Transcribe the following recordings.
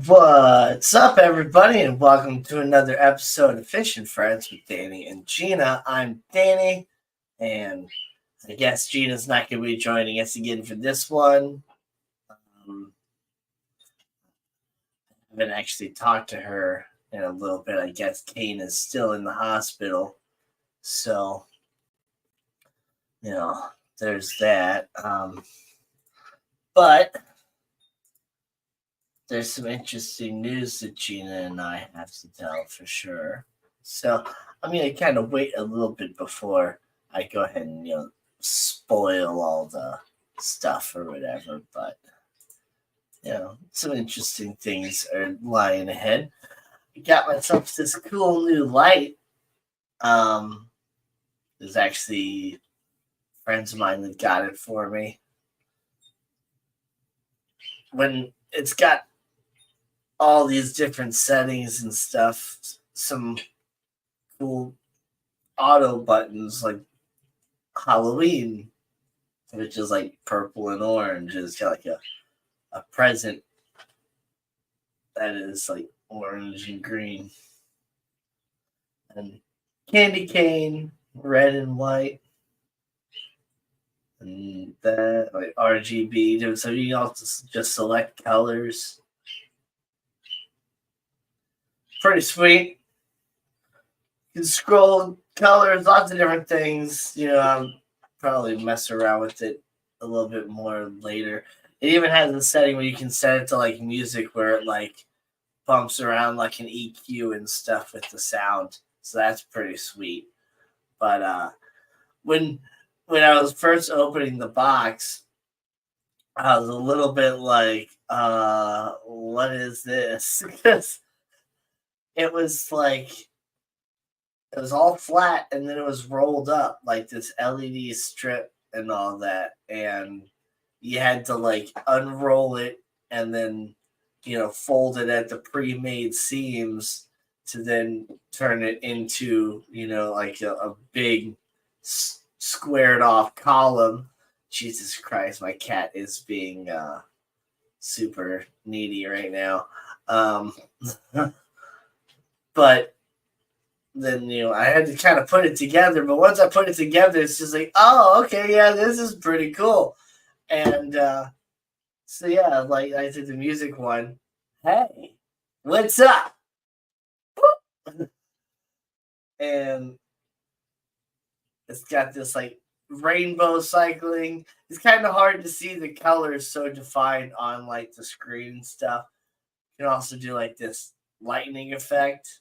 What's up, everybody, and welcome to another episode of Fish and Friends with Danny and Gina. I'm Danny, and I guess Gina's not going to be joining us again for this one. I haven't actually talked to her in a little bit. I guess Kane is still in the hospital, so there's that. But there's some interesting news that Gina and I have to tell for sure. So I'm going to kind of wait a little bit before I go ahead and, spoil all the stuff or whatever. But, some interesting things are lying ahead. I got myself this cool new light. There's actually friends of mine that got it for me. When it's got all these different settings and stuff, some cool auto buttons like Halloween, which is like purple and orange. It's got like a present that is like orange and green. And candy cane, red and white. And that like RGB. So you can also just select colors. Pretty sweet. You can scroll colors, lots of different things. I'll probably mess around with it a little bit more later. It even has a setting where you can set it to like music where it like bumps around like an EQ and stuff with the sound. So that's pretty sweet. But when I was first opening the box, I was a little bit like, what is this? Because it was all flat and then it was rolled up like this LED strip and all that. And you had to like unroll it and then, fold it at the pre-made seams to then turn it into, like a big squared off column. Jesus Christ, my cat is being super needy right now. But then, I had to kind of put it together. But once I put it together, it's just like, oh, okay, yeah, this is pretty cool. And so, yeah, like I did the music one. Hey, what's up? And it's got this like rainbow cycling. It's kind of hard to see the colors so defined on like the screen and stuff. You can also do like this lightning effect.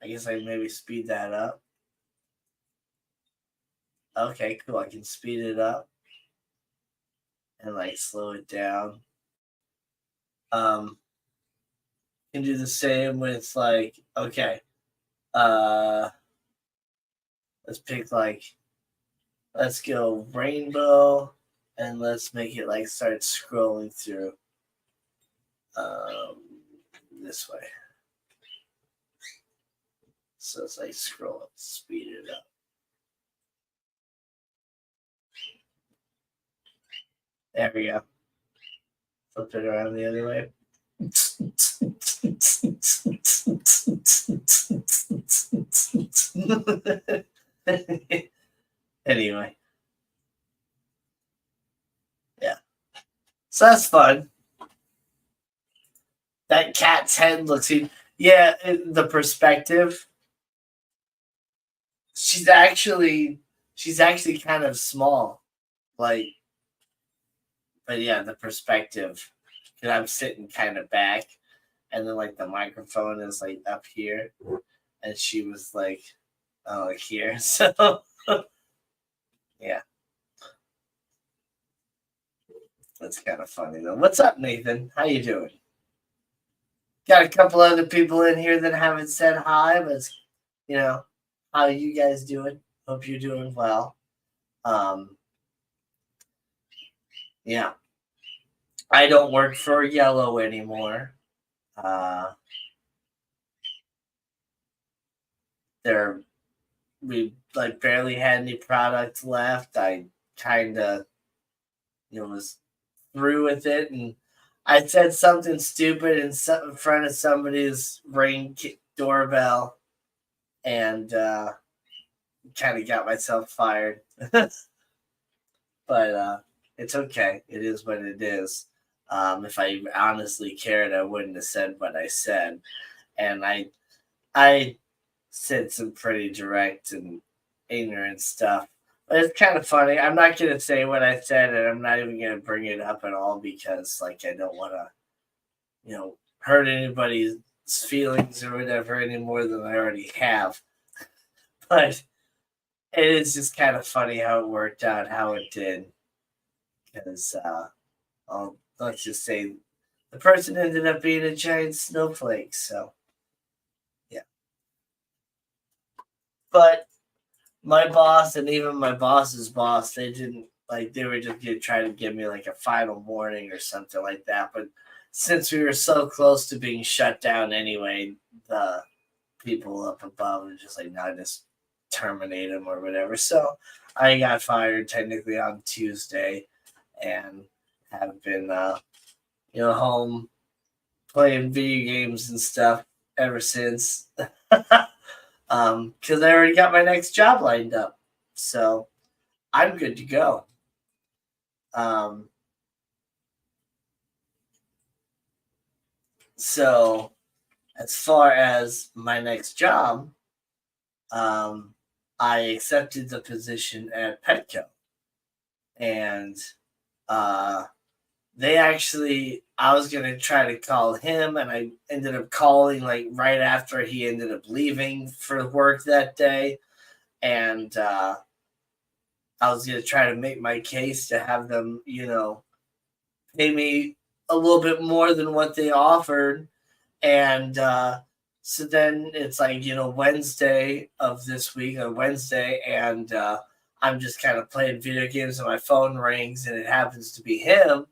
I guess I maybe speed that up. Okay, cool. I can speed it up and like slow it down. Can do the same with like, okay. Let's go rainbow and let's make it like start scrolling through this way. So it's like scroll up, speed it up. There we go. Flip it around the other way. Anyway. Yeah. So that's fun. That cat's head looks... Yeah, the perspective. She's actually kind of small. Like, but yeah, the perspective. Because I'm sitting kind of back. And then like the microphone is like up here. And she was like here. So yeah. That's kind of funny though. What's up, Nathan? How you doing? Got a couple other people in here that haven't said hi, but how you guys doing? Hope you're doing well. Yeah. I don't work for Yellow anymore. We like barely had any products left. I kind of was through with it, and I said something stupid in front of somebody's ring doorbell, and kind of got myself fired. But it's okay. It is what it is. If I honestly cared, I wouldn't have said what I said, and I said some pretty direct and ignorant stuff. But it's kind of funny. I'm not gonna say what I said, and I'm not even gonna bring it up at all because, like, I don't want to, hurt anybody's feelings or whatever any more than I already have. But it is just kind of funny how it worked out, how it did, because let's just say the person ended up being a giant snowflake. So yeah, but my boss and even my boss's boss, they didn't like. They were just gonna try to give me like a final warning or something like that. But since we were so close to being shut down anyway, the people up above were just like, "No, just terminate him or whatever." So I got fired technically on Tuesday, and have been home playing video games and stuff ever since. Because I already got my next job lined up, so I'm good to go. So as far as my next job, I accepted the position at Petco, and they actually, I was gonna try to call him, and I ended up calling like right after he ended up leaving for work that day, and I was gonna try to make my case to have them, pay me a little bit more than what they offered, and so then it's like Wednesday of this week, or Wednesday, and I'm just kind of playing video games, and my phone rings, and it happens to be him.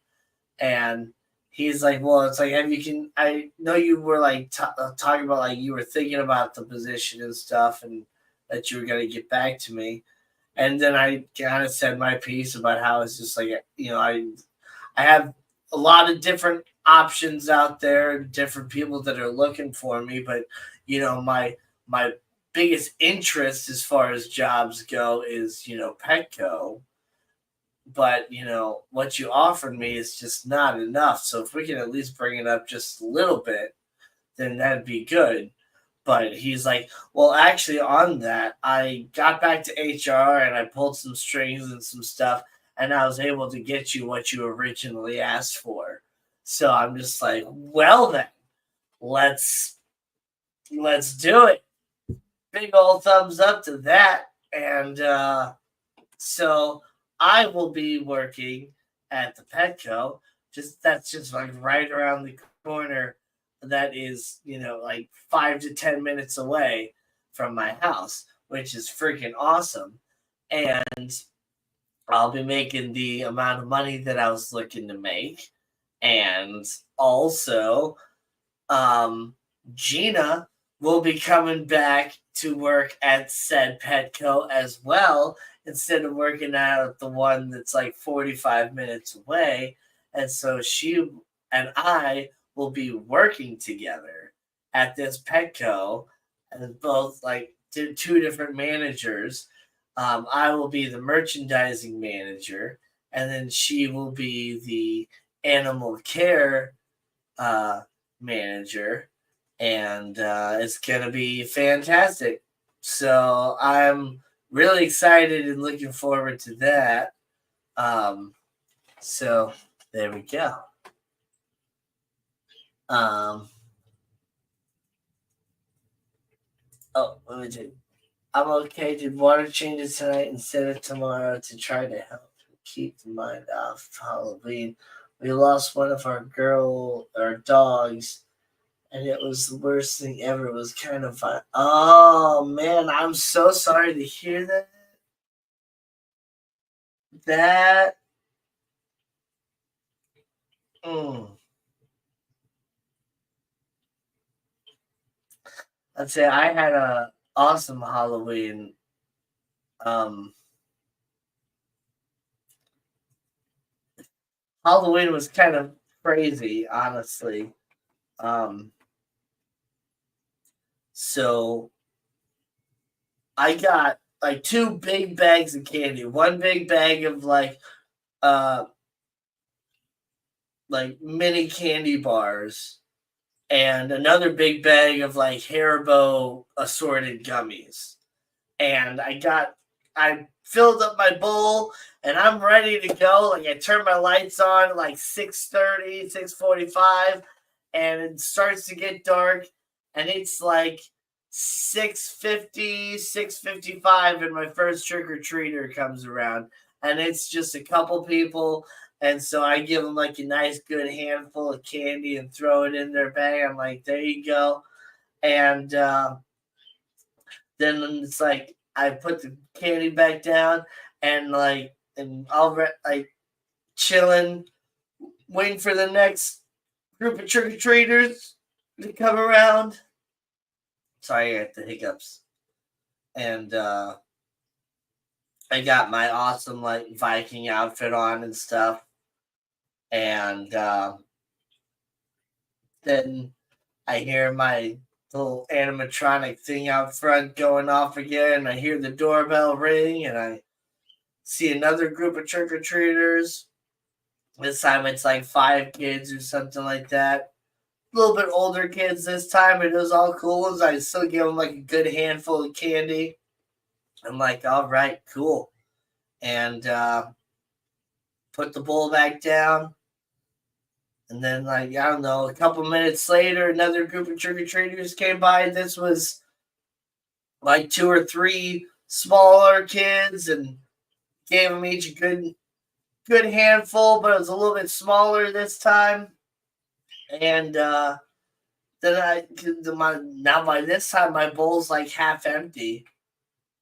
And he's like, well, it's like, I know you were like talking about like you were thinking about the position and stuff, and that you were going to get back to me. And then I kind of said my piece about how it's just like, I have a lot of different options out there, different people that are looking for me, but my biggest interest as far as jobs go is, Petco. But what you offered me is just not enough. So if we can at least bring it up just a little bit, then that'd be good. But he's like, well, actually, on that, I got back to HR and I pulled some strings and some stuff, and I was able to get you what you originally asked for. So I'm just like, well then, let's do it. Big old thumbs up to that. And so I will be working at the Petco. That's just like right around the corner. That is, like 5 to 10 minutes away from my house, which is freaking awesome. And I'll be making the amount of money that I was looking to make. And also, Gina will be coming back to work at said Petco as well, instead of working at the one that's like 45 minutes away. And so she and I will be working together at this Petco as both like two different managers. I will be the merchandising manager, and then she will be the animal care manager, and it's gonna be fantastic. So I'm really excited and looking forward to that. So there we go. Let me do. I'm okay. Did water changes tonight instead of tomorrow to try to help keep the mind off Halloween. We lost one of our dogs, and it was the worst thing ever. It was kind of fun. Oh man, I'm so sorry to hear that. That. I'd say I had a awesome Halloween. Halloween was kind of crazy, honestly. So I got like 2 big bags of candy. One big bag of uh like mini candy bars, and another big bag of like Haribo assorted gummies. And I filled up my bowl and I'm ready to go. Like I turned my lights on at like 6:30, 6:45, and it starts to get dark, and it's like 6:50, 6:55, and my first trick-or-treater comes around. And it's just a couple people. And so I give them like a nice good handful of candy and throw it in their bag. I'm like, there you go. And then it's like I put the candy back down, and I'll like chilling, waiting for the next group of trick or treaters to come around. Sorry, I got the hiccups. And I got my awesome like Viking outfit on and stuff. And then I hear my little animatronic thing out front going off again. I hear the doorbell ring, and I see another group of trick or treaters. This time it's like 5 kids or something like that. A little bit older kids this time. It was all cool. I still give them like a good handful of candy. I'm like, all right, cool. And put the bowl back down. And then, like, I don't know, a couple minutes later, another group of trick-or-treaters came by. This was like 2 or 3 smaller kids, and gave them each a good handful, but it was a little bit smaller this time. And then now by this time, my bowl's like half empty.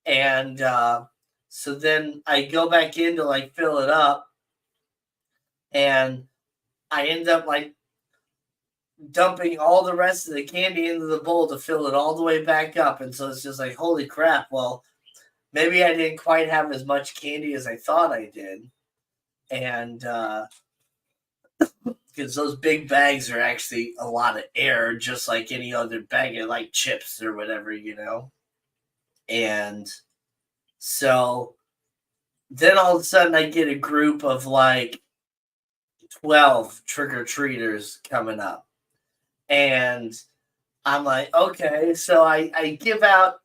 And so then I go back in to like fill it up, and I end up like dumping all the rest of the candy into the bowl to fill it all the way back up. And so it's just like, holy crap. Well, maybe I didn't quite have as much candy as I thought I did. And because those big bags are actually a lot of air, just like any other bag of like chips or whatever, And so then all of a sudden I get a group of like 12 trick-or-treaters coming up. And I'm like, okay, so I give out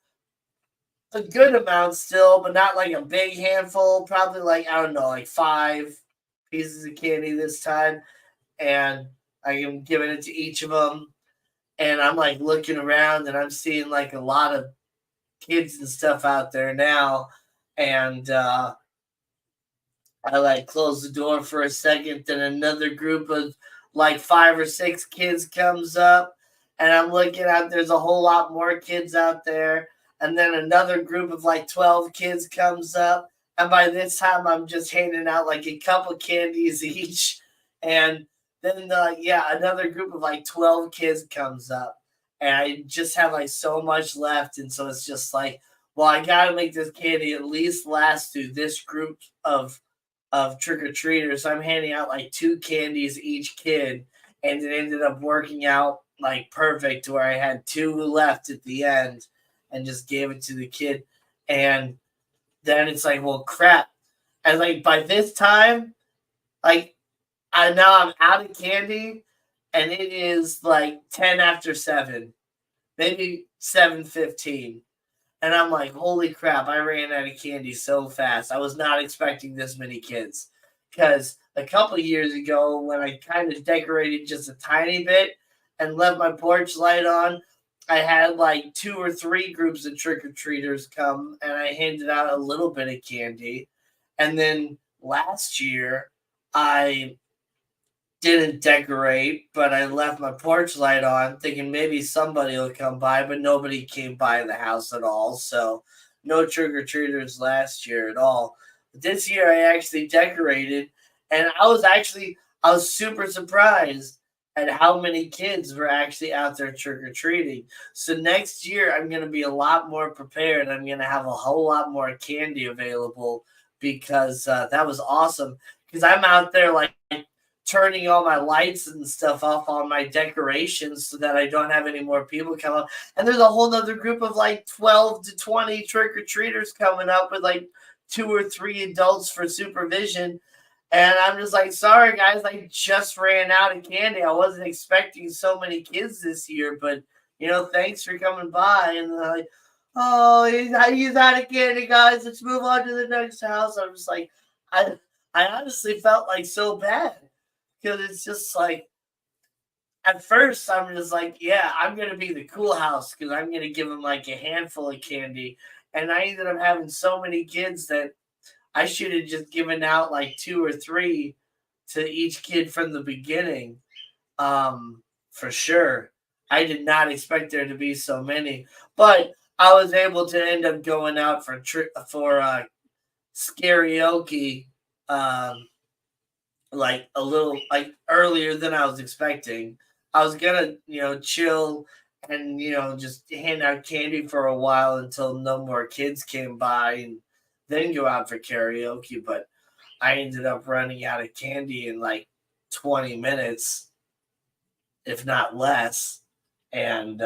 a good amount still, but not like a big handful, probably like, I don't know, like 5 pieces of candy this time. And I am giving it to each of them. And I'm like looking around, and I'm seeing like a lot of kids and stuff out there now. And I like close the door for a second, then another group of like 5 or 6 kids comes up, and I'm looking out, there's a whole lot more kids out there. And then another group of like 12 kids comes up, and by this time I'm just handing out like a couple candies each. And then another group of like 12 kids comes up, and I just have like so much left. And so it's just like, well, I gotta make this candy at least last through this group of trick-or-treaters. So I'm handing out like 2 candies each kid, and it ended up working out like perfect to where I had 2 left at the end and just gave it to the kid. And then it's like, well, crap. And like by this time, like I'm out of candy, and it is like 10 after 7, maybe 7:15. And I'm like, holy crap, I ran out of candy so fast. I was not expecting this many kids. Because a couple of years ago, when I kind of decorated just a tiny bit and left my porch light on, I had like 2 or 3 groups of trick-or-treaters come, and I handed out a little bit of candy. And then last year, I didn't decorate, but I left my porch light on thinking maybe somebody will come by, but nobody came by the house at all. So no trick-or-treaters last year at all. But this year I actually decorated, and I was super surprised at how many kids were actually out there trick-or-treating. So next year I'm going to be a lot more prepared. I'm going to have a whole lot more candy available, because that was awesome. Because I'm out there like turning all my lights and stuff off on my decorations so that I don't have any more people come up. And there's a whole other group of like 12 to 20 trick-or-treaters coming up with like 2 or 3 adults for supervision. And I'm just like, sorry guys, I just ran out of candy. I wasn't expecting so many kids this year, but thanks for coming by. And they're like, oh, he's out of candy, guys. Let's move on to the next house. I'm just like, I honestly felt like so bad because it's just like, at first I'm just like, yeah, I'm gonna be the cool house because I'm gonna give them like a handful of candy, and I ended up having so many kids that I should have just given out like 2 or 3 to each kid from the beginning, for sure. I did not expect there to be so many, but I was able to end up going out for karaoke, like a little like earlier than I was expecting. I was gonna, chill and just hand out candy for a while until no more kids came by and then go out for karaoke, but I ended up running out of candy in like 20 minutes, if not less. And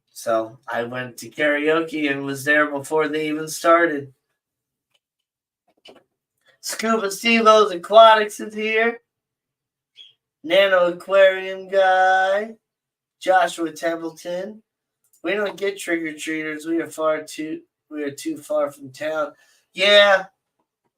so I went to karaoke and was there before they even started. Scuba Stevo's Aquatics is here. Nano Aquarium Guy. Joshua Templeton. We don't get trick-or-treaters. We are too far from town. Yeah,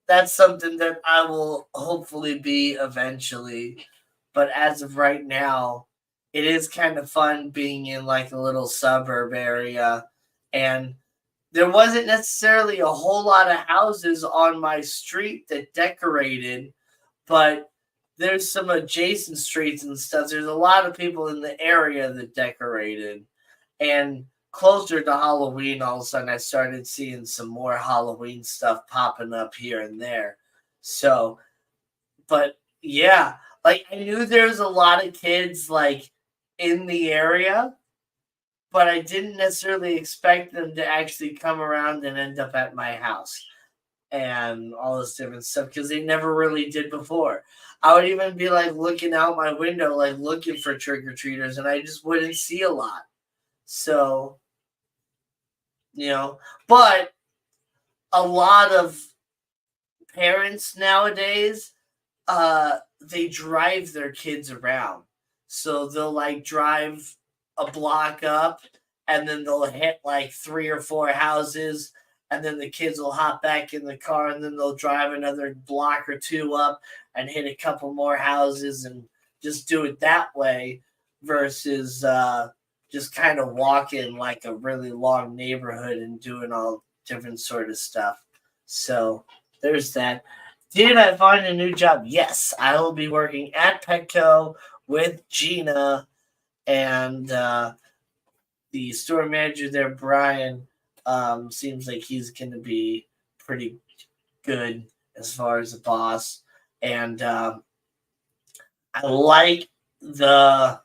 that's something that I will hopefully be eventually. But as of right now, it is kind of fun being in like a little suburb area. And there wasn't necessarily a whole lot of houses on my street that decorated, but there's some adjacent streets and stuff. There's a lot of people in the area that decorated. And closer to Halloween, all of a sudden I started seeing some more Halloween stuff popping up here and there. So, but yeah, like I knew there was a lot of kids like in the area, but I didn't necessarily expect them to actually come around and end up at my house and all this different stuff because they never really did before. I would even be like looking out my window, like looking for trick-or-treaters, and I just wouldn't see a lot. So, but a lot of parents nowadays, they drive their kids around. So they'll like drive a block up and then they'll hit like 3 or 4 houses and then the kids will hop back in the car and then they'll drive another block or 2 up and hit a couple more houses and just do it that way versus just kind of walking like a really long neighborhood and doing all different sort of stuff. So there's that. Did I find a new job? Yes, I will be working at Petco with Gina and the store manager there, Brian. Seems like he's going to be pretty good as far as a boss. And I like the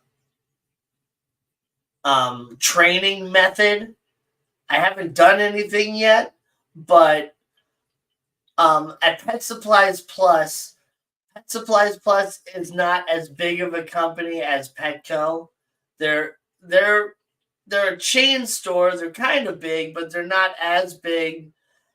training method. I haven't done anything yet, but at Pet Supplies Plus is not as big of a company as Petco. They're a chain store. They're kind of big, but they're not as big.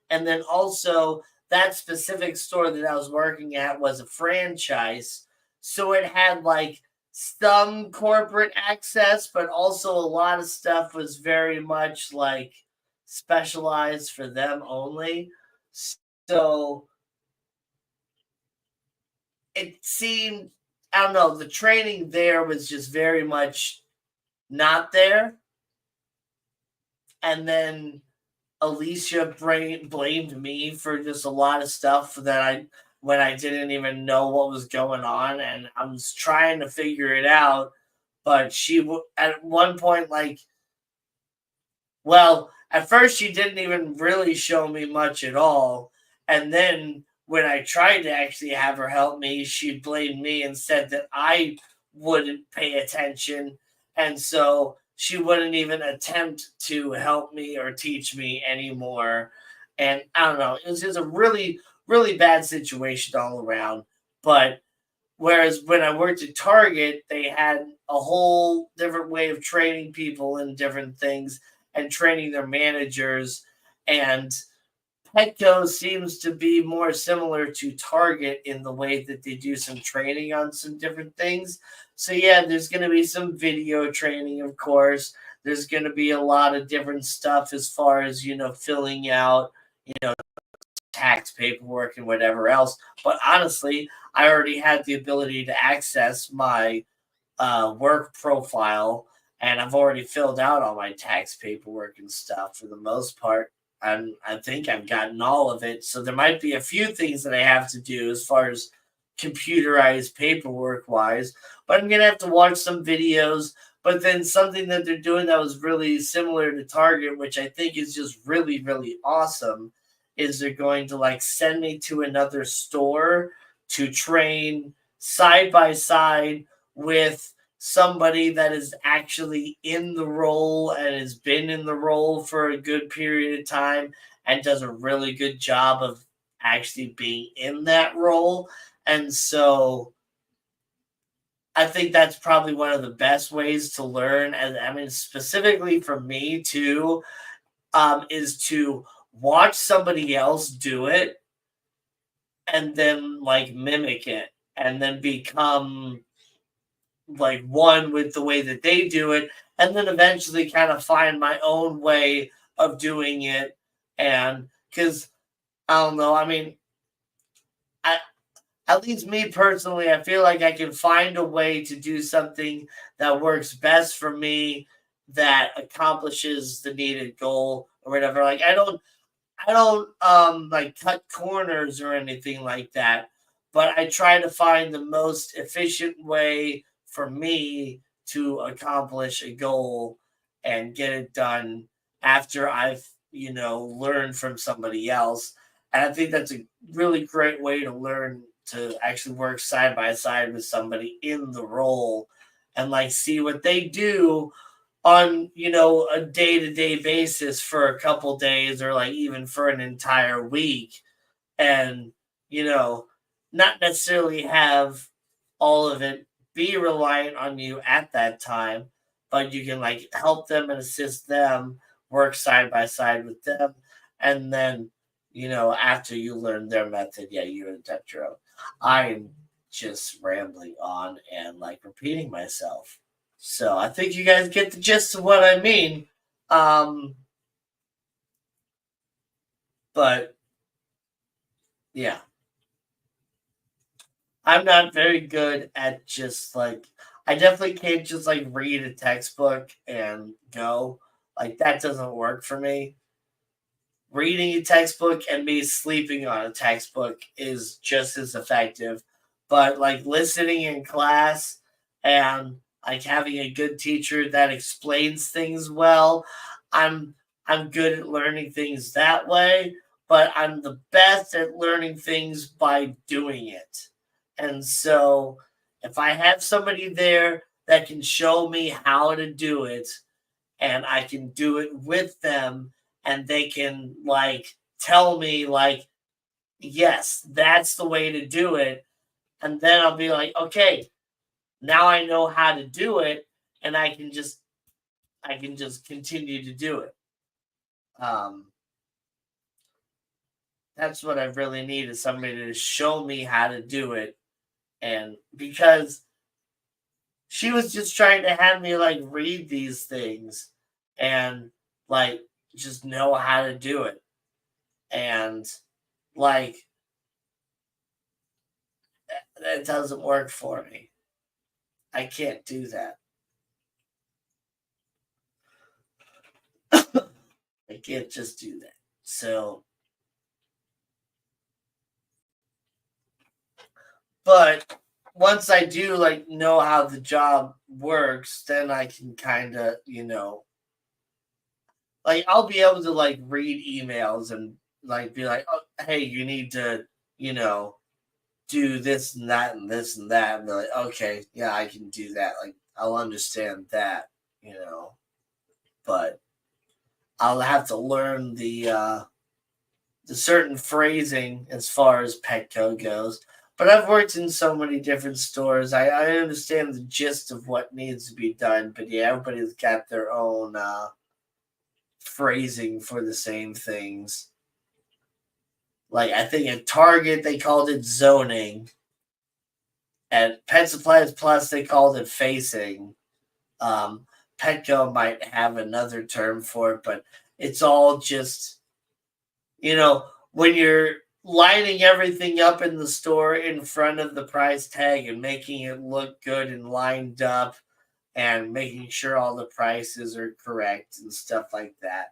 And then also that specific store that I was working at was a franchise. So it had like some corporate access, but also a lot of stuff was very much like specialized for them only. So it seemed, I don't know, the training there was just very much not there. And then Alicia blamed me for just a lot of stuff when I didn't even know what was going on. And I was trying to figure it out. But she, at one point, at first she didn't even really show me much at all. And then when I tried to actually have her help me, she blamed me and said that I wouldn't pay attention. And so she wouldn't even attempt to help me or teach me anymore. And I don't know, it was just a really, really bad situation all around. But whereas when I worked at Target, they had a whole different way of training people in different things and training their managers. And Petco seems to be more similar to Target in the way that they do some training on some different things. So yeah, there's going to be some video training, of course. There's going to be a lot of different stuff as far as, filling out, tax paperwork and whatever else. But honestly, I already had the ability to access my work profile, and I've already filled out all my tax paperwork and stuff for the most part. And I think I've gotten all of it. So there might be a few things that I have to do as far as computerized paperwork wise, but I'm gonna have to watch some videos. But then something that they're doing that was really similar to Target, which I think is just really, really awesome, is they're going to like send me to another store to train side by side with somebody that is actually in the role and has been in the role for a good period of time and does a really good job of actually being in that role. And so I think that's probably one of the best ways to learn. And I mean, specifically for me too, is to watch somebody else do it and then like mimic it and then become like one with the way that they do it, and then eventually kind of find my own way of doing it. And because I don't know, I mean, I at least me personally, I feel like I can find a way to do something that works best for me, that accomplishes the needed goal or whatever. Like I don't like cut corners or anything like that, but I try to find the most efficient way for me to accomplish a goal and get it done after I've, learned from somebody else. And I think that's a really great way to learn to actually work side by side with somebody in the role and like see what they do on a day-to-day basis for a couple days or like even for an entire week, and you know not necessarily have all of it be reliant on you at that time, but you can like help them and assist them, work side by side with them, and then after you learn their method, yeah, you adapt your own. I'm just rambling on and like repeating myself, so I think you guys get the gist of what I mean. Um, but yeah, I'm not very good at just like, I definitely can't just like read a textbook and go. Like that doesn't work for me. Reading a textbook and me sleeping on a textbook is just as effective. But like listening in class and like having a good teacher that explains things well, I'm I'm good at learning things that way, but I'm the best at learning things by doing it. And so if I have somebody there that can show me how to do it, and I can do it with them, and they can like tell me like, yes, that's the way to do it, and then I'll be like, okay, now I know how to do it, and I can just continue to do it. um that's what I really need, is somebody to show me how to do it. And because she was just trying to have me like read these things and like just know how to do it, and like that doesn't work for me. I can't do that. I can't just do that. So, but once I do like know how the job works, then I can kind of, like I'll be able to like read emails and like be like, oh, hey, you need to, you know, do this and that and this and that, and be like, okay, yeah, I can do that. Like I'll understand that, you know. But I'll have to learn the certain phrasing as far as Petco goes. But I've worked in so many different stores. I understand the gist of what needs to be done. But yeah, everybody's got their own phrasing for the same things. Like I think at Target they called it zoning. At Pet Supplies Plus they called it facing. Um, Petco might have another term for it, but it's all just, when you're lining everything up in the store in front of the price tag and making it look good and lined up and making sure all the prices are correct and stuff like that.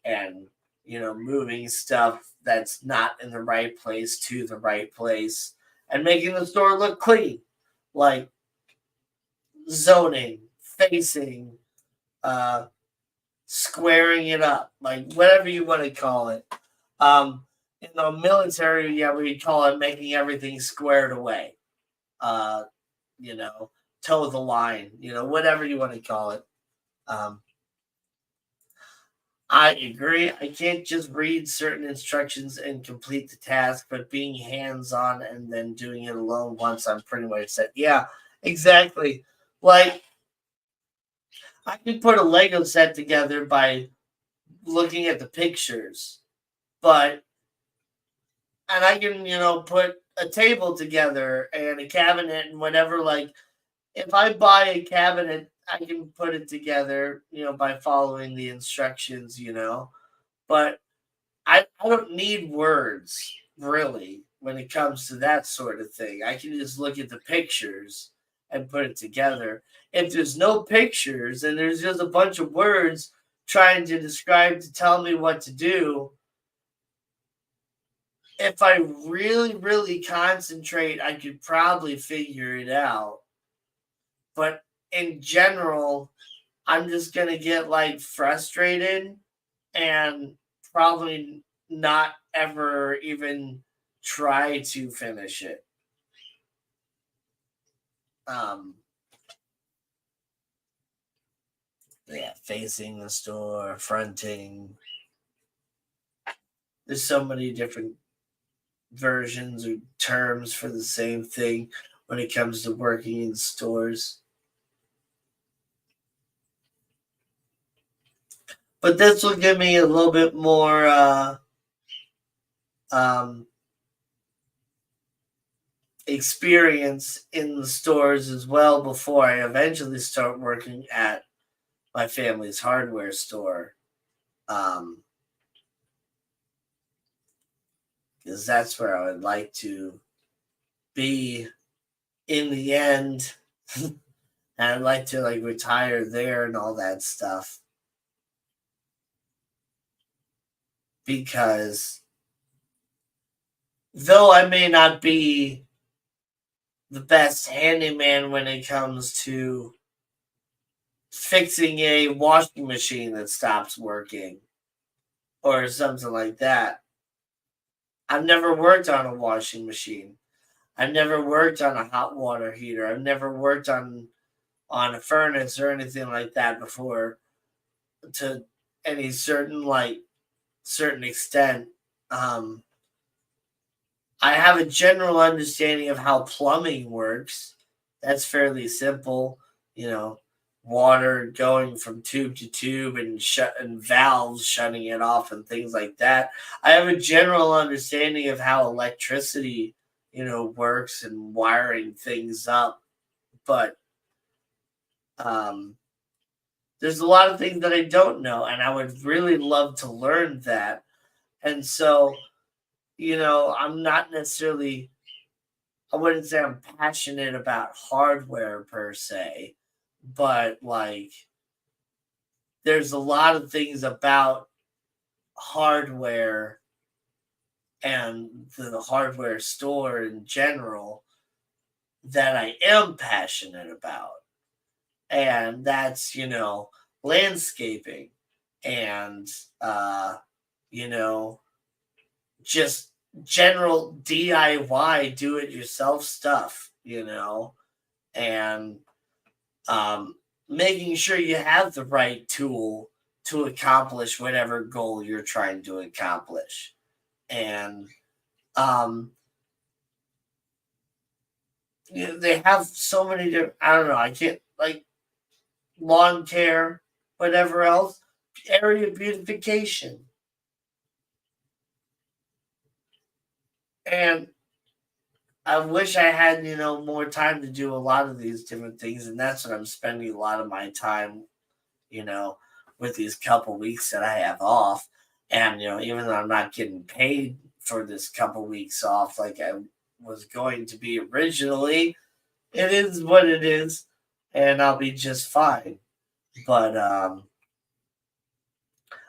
And, moving stuff that's not in the right place to the right place and making the store look clean. Like zoning, facing, uh, squaring it up, like whatever you want to call it. In the military, yeah, we call it making everything squared away. Uh, toe the line, whatever you want to call it. Um, I agree. I can't just read certain instructions and complete the task, but being hands on and then doing it alone once I'm pretty much set. Yeah, exactly. Like, I can put a Lego set together by looking at the pictures, but and I can, put a table together and a cabinet and whatever. Like, if I buy a cabinet, I can put it together, by following the instructions, But I don't need words really when it comes to that sort of thing. I can just look at the pictures and put it together. If there's no pictures and there's just a bunch of words trying to describe to tell me what to do, if I really, really concentrate, I could probably figure it out. But in general, I'm just going to get like frustrated and probably not ever even try to finish it. Yeah, facing the store, fronting. There's so many different versions or terms for the same thing when it comes to working in stores. But this will give me a little bit more um, experience in the stores as well before I eventually start working at my family's hardware store. Because that's where I would like to be in the end. And I'd like to like retire there and all that stuff. Because though I may not be the best handyman when it comes to fixing a washing machine that stops working or something like that, I've never worked on a washing machine. I've never worked on a hot water heater. I've never worked on a furnace or anything like that before to any certain extent. Um, I have a general understanding of how plumbing works. That's fairly simple, water going from tube to tube and valves shutting it off and things like that. I have a general understanding of how electricity, works and wiring things up, but there's a lot of things that I don't know, and I would really love to learn that. And so, I'm not necessarily, I wouldn't say I'm passionate about hardware per se, but like, there's a lot of things about hardware and the hardware store in general that I am passionate about. And that's, landscaping and, you know, just general DIY, do it yourself stuff, and um, making sure you have the right tool to accomplish whatever goal you're trying to accomplish. And um, they have so many different. I don't know. I can't like lawn care, whatever else, area beautification, and I wish I had more time to do a lot of these different things, and that's what I'm spending a lot of my time, you know, with these couple weeks that I have off, and even though I'm not getting paid for this couple weeks off like I was going to be originally, it is what it is, and I'll be just fine. But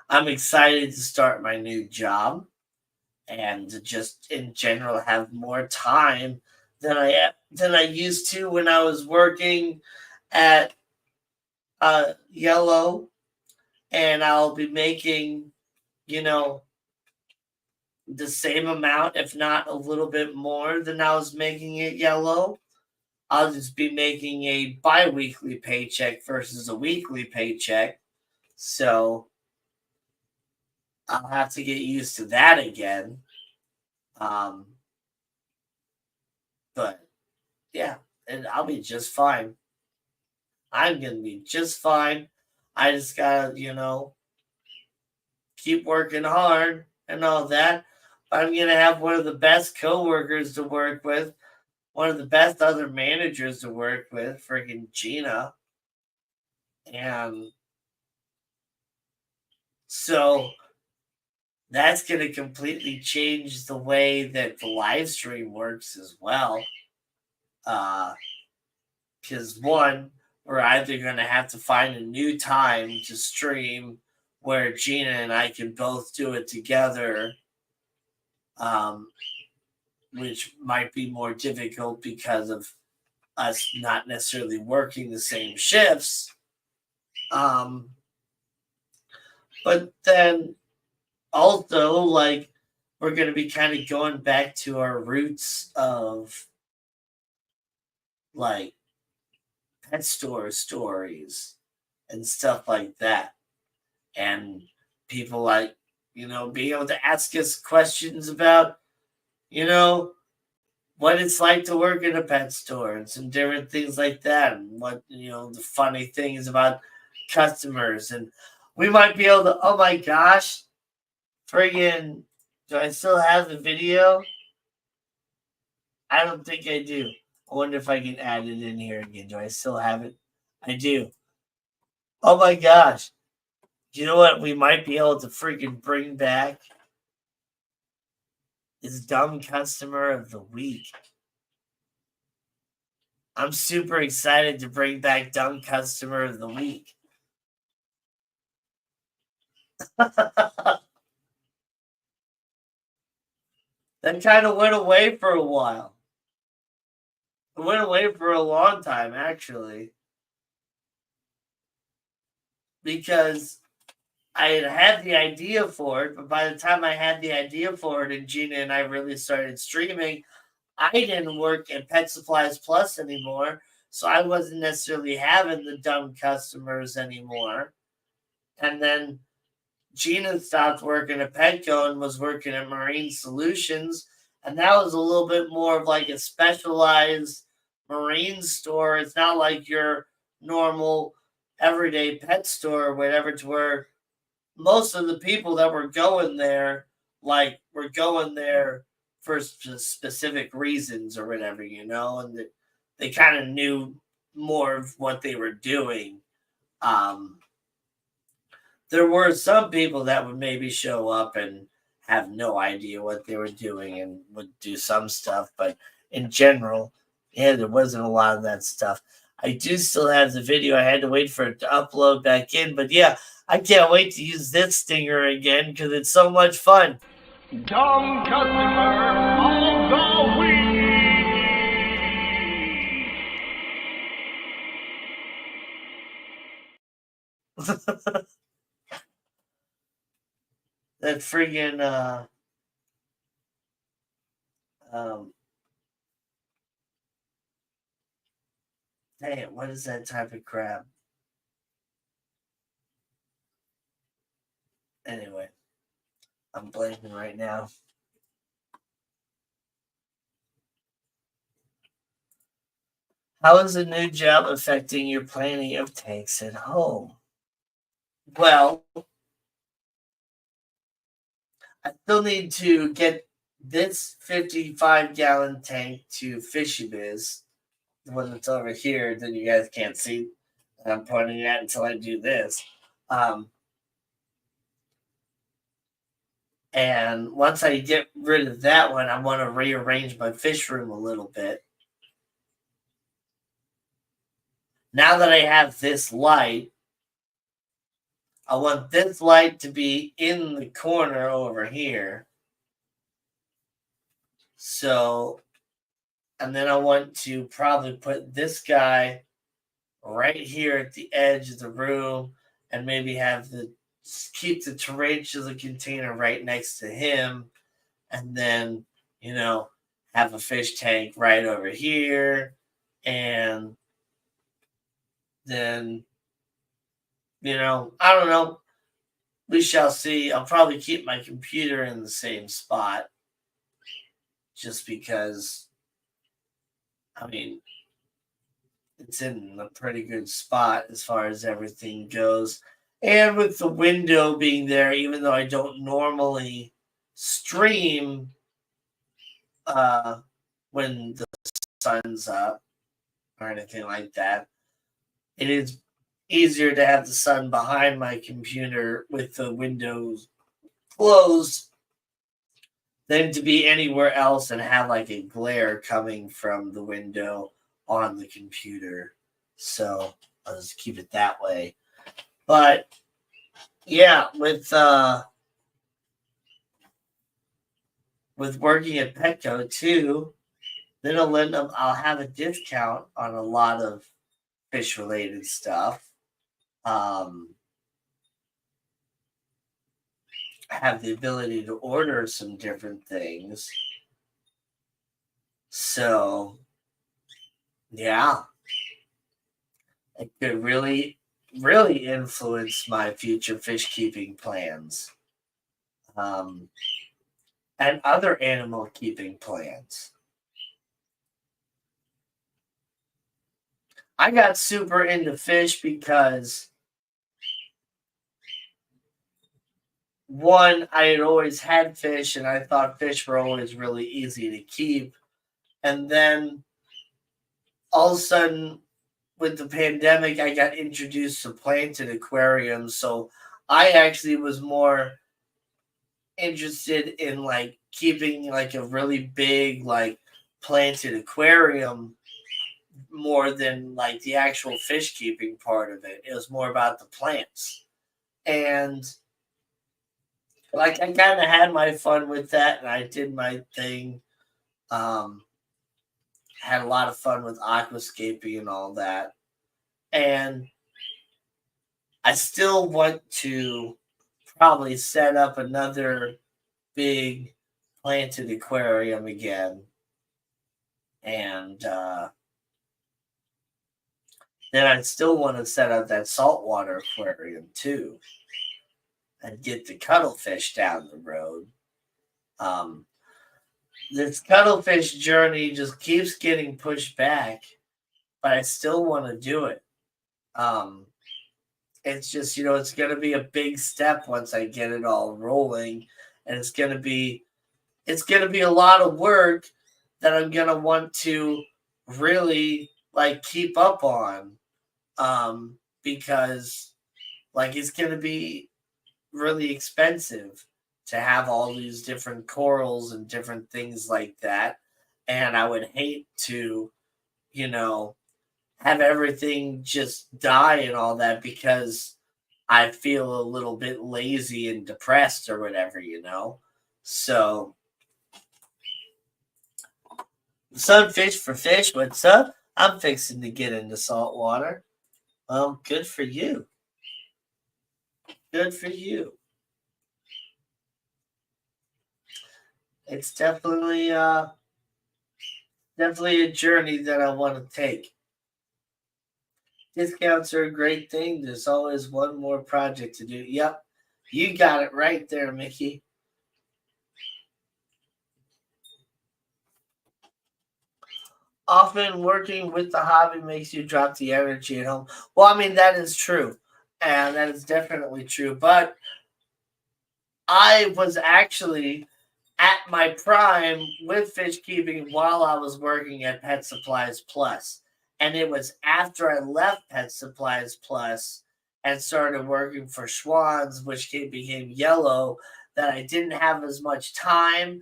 I'm excited to start my new job and to just in general have more time than I used to when I was working at Yellow, and I'll be making you know the same amount, if not a little bit more than I was making at Yellow. I'll just be making a bi-weekly paycheck versus a weekly paycheck. So I'll have to get used to that again. Um, but yeah, and I'll be just fine. I'm gonna be just fine. I just gotta, keep working hard and all that. I'm gonna have one of the best coworkers to work with, one of the best other managers to work with, freaking Gina. And so that's gonna completely change the way that the live stream works as well. Because one, we're either gonna have to find a new time to stream where Gina and I can both do it together, um, which might be more difficult because of us not necessarily working the same shifts. Um, but then also, like, we're going to be kind of going back to our roots of like pet store stories and stuff like that. And people like, being able to ask us questions about, you know, what it's like to work in a pet store and some different things like that, and what the funny things about customers. And we might be able to, oh my gosh, friggin', do I still have the video? I don't think I do. I wonder if I can add it in here again. Do I still have it? I do. Oh my gosh, you know what we might be able to freaking bring back is dumb customer of the week. I'm super excited to bring back dumb customer of the week. That kind of went away for a while. It went away for a long time, actually, because I had the idea for it, but by the time I had the idea for it and Gina and I really started streaming, I didn't work at Pet Supplies Plus anymore, so I wasn't necessarily having the dumb customers anymore. And then Gina stopped working at Petco and was working at Marine Solutions. And that was a little bit more of like a specialized marine store. It's not like your normal everyday pet store or whatever, to where most of the people that were going there, like, were going there for specific reasons or whatever, and they kind of knew more of what they were doing. Um, there were some people that would maybe show up and have no idea what they were doing and would do some stuff, but in general, yeah, there wasn't a lot of that stuff. I do still have the video. I had to wait for it to upload back in, but yeah, I can't wait to use this stinger again because it's so much fun. Dumb customer of the week. That friggin' um dang it, what is that type of crab? Anyway, I'm blanking right now. How is the new job affecting your planning of tanks at home? Well, I still need to get this 55-gallon tank to FishyBiz, the one that's over here that you guys can't see that I'm pointing at until I do this. And once I get rid of that one, I want to rearrange my fish room a little bit. Now that I have this light, I want this light to be in the corner over here. So, and then I want to probably put this guy right here at the edge of the room and maybe keep the tarantula container right next to him. And then, have a fish tank right over here. And then, I don't know. We shall see. I'll probably keep my computer in the same spot just because, it's in a pretty good spot as far as everything goes. And with the window being there, even though I don't normally stream when the sun's up or anything like that, it is easier to have the sun behind my computer with the windows closed than to be anywhere else and have like a glare coming from the window on the computer. So I'll just keep it that way. But yeah, with working at Petco too, then I'll have a discount on a lot of fish related stuff. Have the ability to order some different things. So yeah, it could really, really influence my future fish keeping plans. And other animal keeping plans. I got super into fish because one, I had always had fish and I thought fish were always really easy to keep. And then all of a sudden, with the pandemic, I got introduced to planted aquariums. So I actually was more interested in like keeping like a really big like planted aquarium more than like the actual fish keeping part of it. It was more about the plants. And like I kind of had my fun with that and I did my thing. Had a lot of fun with aquascaping and all that. And I still want to probably set up another big planted aquarium again. And then I still want to set up that saltwater aquarium too and get the cuttlefish down the road. This cuttlefish journey just keeps getting pushed back, but I still want to do it. It's just, it's going to be a big step once I get it all rolling, and it's going to be a lot of work that I'm going to want to really like keep up on, because like it's going to be really expensive to have all these different corals and different things like that. And I would hate to, have everything just die and all that because I feel a little bit lazy and depressed or whatever, So, Sunfish for Fish, what's up? I'm fixing to get into saltwater. Well, good for you. Good for you. It's definitely a journey that I want to take. Discounts are a great thing. There's always one more project to do. Yep, you got it right there, Mickey. often working with the hobby makes you drop the energy at home. Well, I mean, that is true. And that is definitely true. But I was actually at my prime with fish keeping while I was working at Pet Supplies Plus. And it was after I left Pet Supplies Plus and started working for Schwann's, which became Yellow, that I didn't have as much time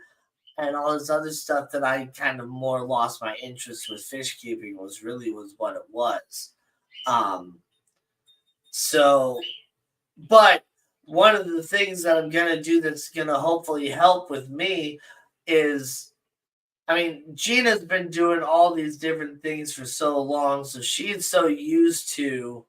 and all this other stuff that I kind of more lost my interest with fish keeping was what it was. Um, so, but one of the things that I'm gonna do that's gonna hopefully help with me is, I mean, Gina's been doing all these different things for so long, so she's so used to,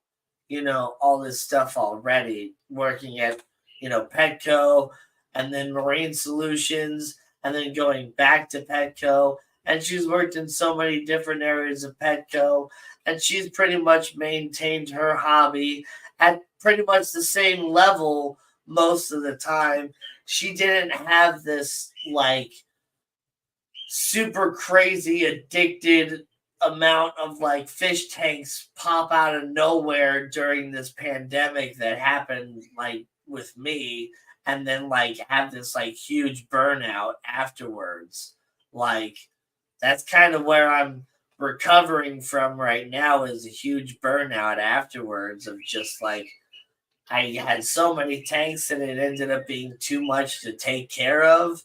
all this stuff already, working at, Petco and then Marine Solutions and then going back to Petco. And she's worked in so many different areas of Petco, and she's pretty much maintained her hobby at pretty much the same level most of the time. She didn't have this like super crazy addicted amount of like fish tanks pop out of nowhere during this pandemic that happened like with me, and then like have this like huge burnout afterwards. Like that's kind of where I'm recovering from right now, is a huge burnout afterwards of just like I had so many tanks and it ended up being too much to take care of,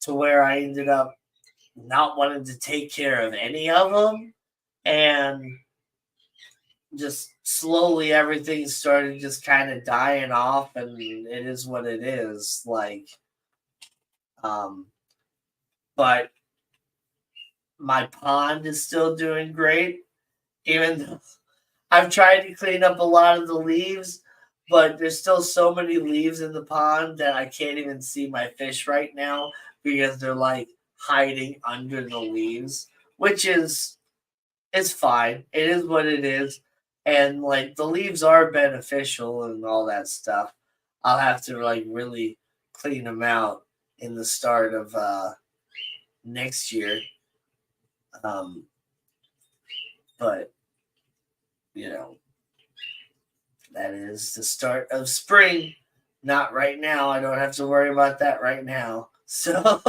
to where I ended up not wanting to take care of any of them, and just slowly everything started just kind of dying off, and it is what it is. Like, but my pond is still doing great, even though I've tried to clean up a lot of the leaves, but there's still so many leaves in the pond that I can't even see my fish right now because they're like hiding under the leaves, which is it's fine. It is what it is. And like the leaves are beneficial and all that stuff. I'll have to like really clean them out in the start of next year. But that is the start of spring. Not right now. I don't have to worry about that right now. So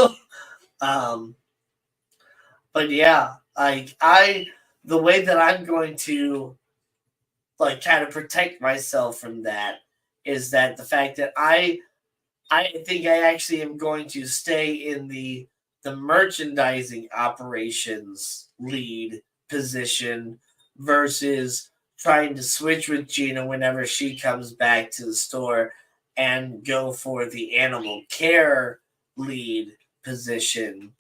but yeah, the way that I'm going to like kind of protect myself from that is that the fact that I think I actually am going to stay in the merchandising operations lead position versus trying to switch with Gina whenever she comes back to the store and go for the animal care lead position.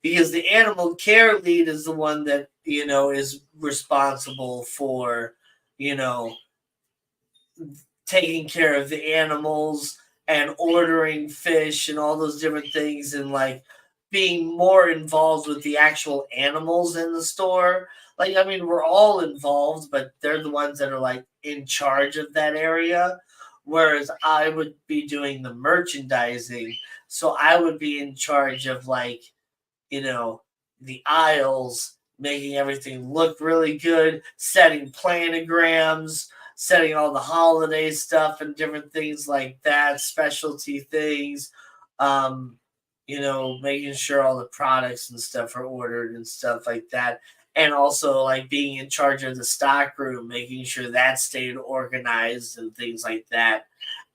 Because the animal care lead is the one that is responsible for you know taking care of the animals and ordering fish and all those different things, and like being more involved with the actual animals in the store. Like, I mean, we're all involved, but they're the ones that are like in charge of that area. Whereas I would be doing the merchandising. So I would be in charge of like, the aisles, making everything look really good, setting planograms, setting all the holiday stuff and different things like that, specialty things, making sure all the products and stuff are ordered and stuff like that. And also like being in charge of the stock room, making sure that stayed organized and things like that.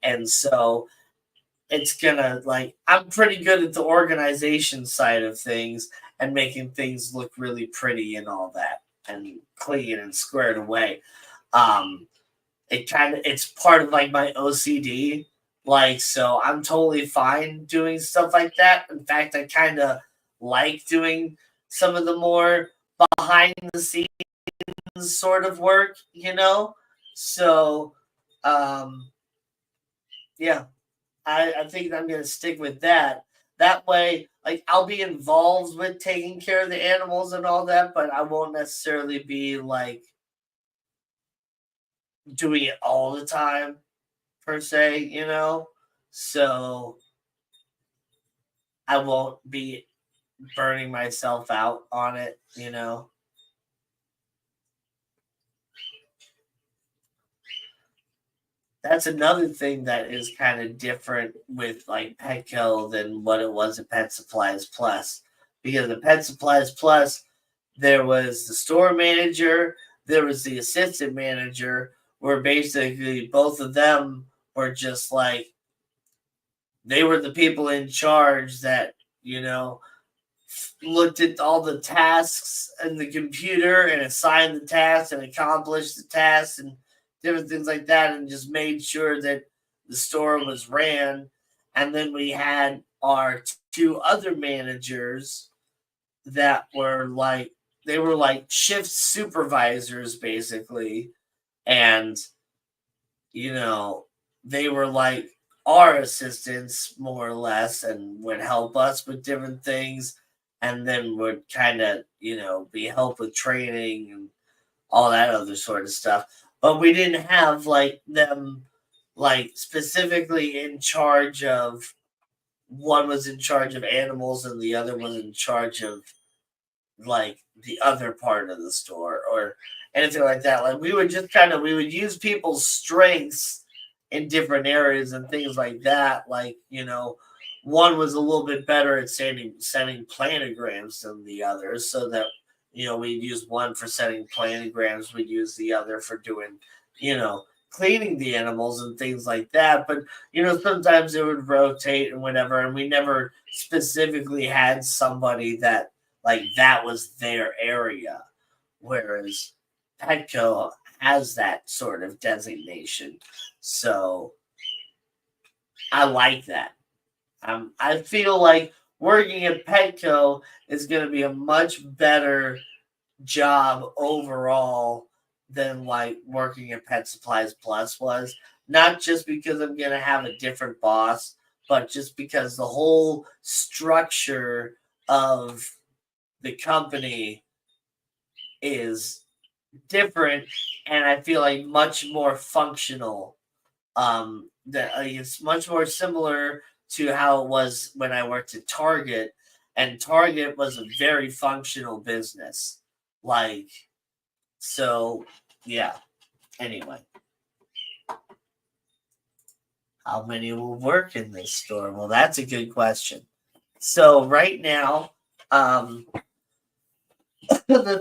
And so it's gonna like I'm pretty good at the organization side of things and making things look really pretty and all that and clean and squared away. It's part of like my OCD. Like, so I'm totally fine doing stuff like that. In fact, I kind of like doing some of the more behind the scenes sort of work. So, yeah, I think I'm going to stick with that. That way, like, I'll be involved with taking care of the animals and all that, but I won't necessarily be like doing it all the time per se. So I won't be burning myself out on it, you know. That's another thing that is kind of different with like Petco than what it was at Pet Supplies Plus. Because at Pet Supplies Plus, there was the store manager, there was the assistant manager, where basically both of them were just like they were the people in charge that, you know, looked at all the tasks in the computer and assigned the tasks and accomplished the tasks and different things like that, and just made sure that the store was ran. And then we had our two other managers that were like they were like shift supervisors basically, and you know, they were like our assistants more or less and would help us with different things, and then would kind of, you know, be help with training and all that other sort of stuff. But we didn't have like them like specifically in charge of one was in charge of animals and the other was in charge of like the other part of the store or anything like that. Like we would just kind of we would use people's strengths in different areas and things like that. Like, you know, one was a little bit better at setting planograms than the other, so that, you know, we'd use one for setting planograms, we'd use the other for doing, you know, cleaning the animals and things like that. But, you know, sometimes it would rotate and whatever, and we never specifically had somebody that like that was their area. Whereas Petco has that sort of designation. So I like that. I feel like working at Petco is going to be a much better job overall than like working at Pet Supplies Plus was. Not just because I'm going to have a different boss, but just because the whole structure of the company is different, and I feel like much more functional. That it's much more similar to how it was when I worked at Target, and Target was a very functional business. Like, so yeah. Anyway, how many will work in this store? Well, that's a good question. So right now, the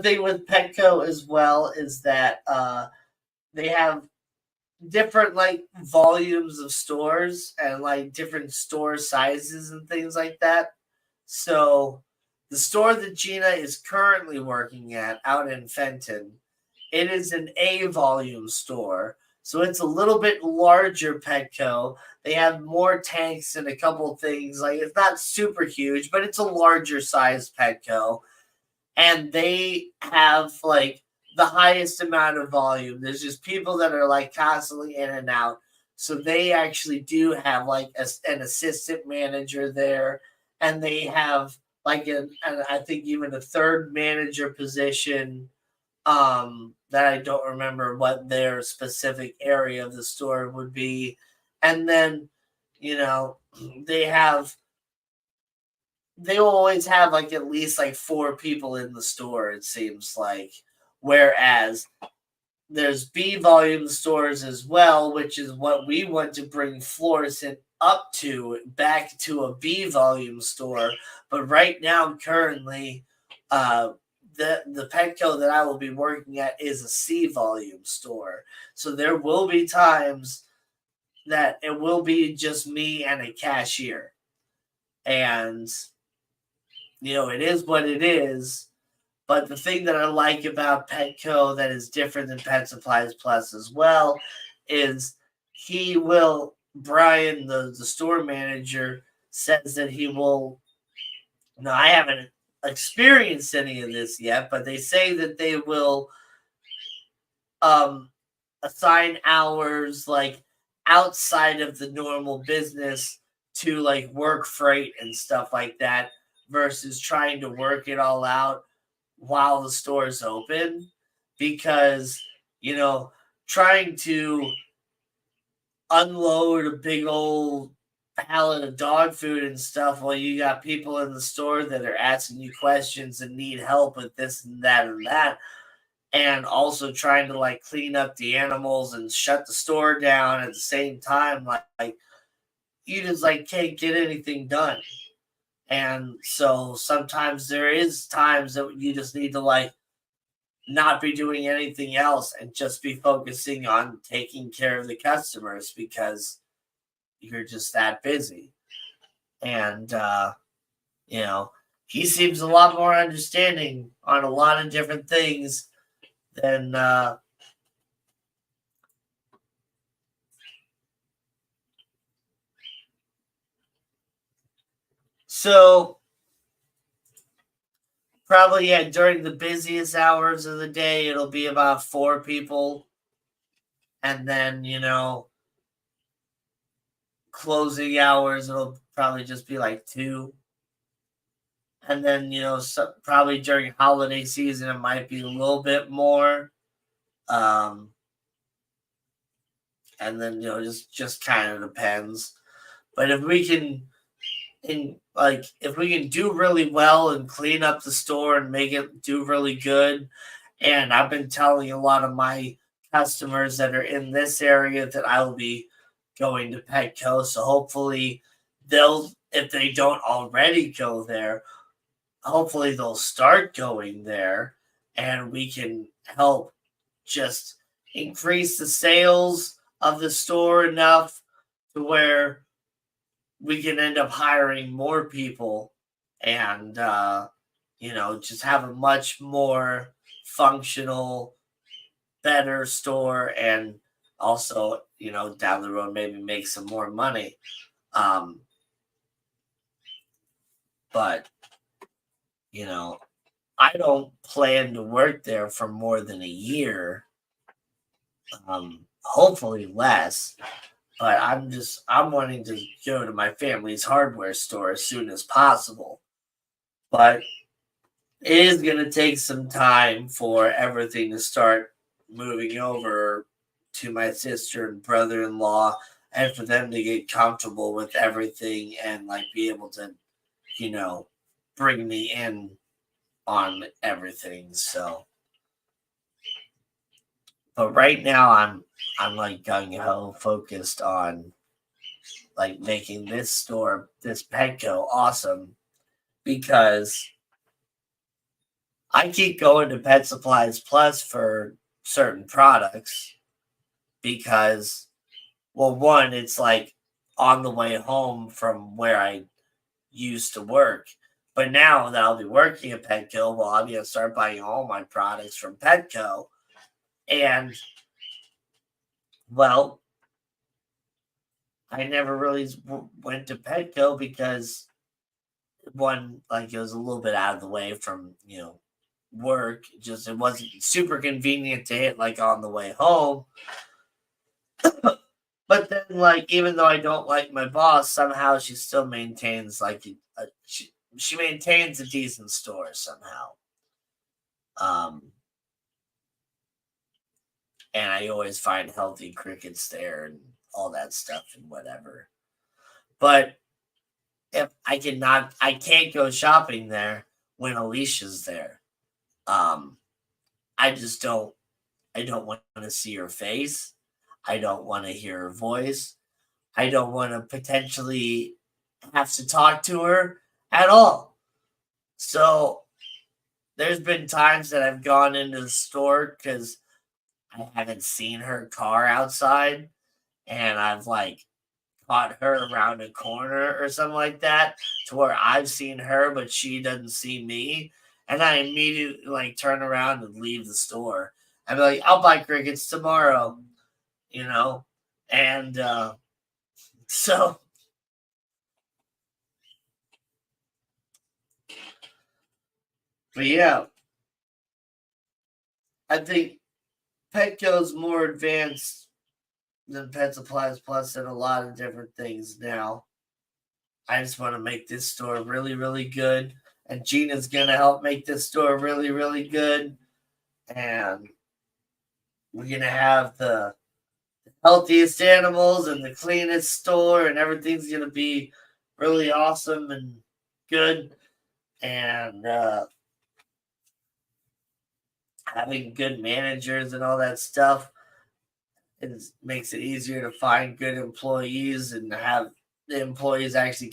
thing with Petco as well is that they have different like volumes of stores and like different store sizes and things like that. So the store that Gina is currently working at out in Fenton, it is an A volume store. So it's a little bit larger Petco. They have more tanks and a couple things. Like it's not super huge, but it's a larger size Petco. And they have like the highest amount of volume. There's just people that are like constantly in and out. So they actually do have like an assistant manager there, and they have like and I think even a third manager position that I don't remember what their specific area of the store would be. And then, you know, they have they will always have like at least like four people in the store, it seems like. Whereas there's B volume stores as well, which is what we want to bring Florissant up to, back to a B volume store. But right now, currently, the Petco that I will be working at is a C volume store. So there will be times that it will be just me and a cashier. And, you know, it is what it is. But the thing that I like about Petco that is different than Pet Supplies Plus as well is Brian, the store manager, says that he will. No, I haven't experienced any of this yet, but they say that they will assign hours like outside of the normal business to like work freight and stuff like that versus trying to work it all out while the store is open, because, you know, trying to unload a big old pallet of dog food and stuff while you got people in the store that are asking you questions and need help with this and that, and also trying to like clean up the animals and shut the store down at the same time, like you just like can't get anything done. And so sometimes there is times that you just need to like not be doing anything else and just be focusing on taking care of the customers because you're just that busy. And you know, he seems a lot more understanding on a lot of different things than so probably, yeah, during the busiest hours of the day it'll be about 4 people, and then closing hours it'll probably just be like 2, and then probably during holiday season it might be a little bit more, um and then just kind of depends. But if we can if we can do really well and clean up the store and make it do really good, and I've been telling a lot of my customers that are in this area that I will be going to Petco, so hopefully they'll, if they don't already go there, hopefully they'll start going there, and we can help just increase the sales of the store enough to where we can end up hiring more people and just have a much more functional, better store, and also down the road maybe make some more money. But I don't plan to work there for more than a year, hopefully less. But I'm wanting to go to my family's hardware store as soon as possible. But it is going to take some time for everything to start moving over to my sister and brother-in-law, and for them to get comfortable with everything and like be able to, bring me in on everything. So, but right now I'm like gung ho focused on like making this store, this Petco, awesome, because I keep going to Pet Supplies Plus for certain products because, well, one, it's like on the way home from where I used to work. But now that I'll be working at Petco, well, I'm going to start buying all my products from Petco. And, well, I never really went to Petco because, one, like it was a little bit out of the way from, work. Just it wasn't super convenient to hit like on the way home. But then, like, even though I don't like my boss, somehow she still maintains like she maintains a decent store somehow. And I always find healthy crickets there and all that stuff and whatever. But if I can't go shopping there when Alicia's there. I just don't. I don't want to see her face. I don't want to hear her voice. I don't want to potentially have to talk to her at all. So there's been times that I've gone into the store because I haven't seen her car outside, and I've like caught her around a corner or something like that, to where I've seen her but she doesn't see me, and I immediately like turn around and leave the store. I'd be like, I'll buy crickets tomorrow, and so, but yeah, I think Petco's more advanced than Pet Supplies Plus in a lot of different things now. I just want to make this store really, really good. And Gina's going to help make this store really, really good. And we're going to have the healthiest animals and the cleanest store, and everything's going to be really awesome and good. And having good managers and all that stuff makes it easier to find good employees and have the employees actually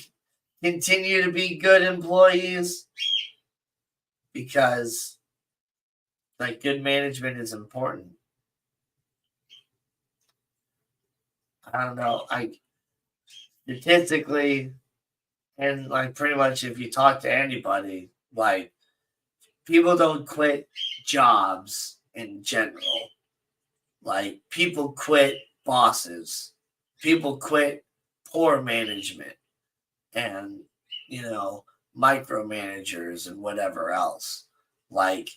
continue to be good employees, because like good management is important. I don't know, statistically, and like pretty much if you talk to anybody, like people don't quit jobs in general. Like people quit bosses, people quit poor management, and micromanagers and whatever else. Like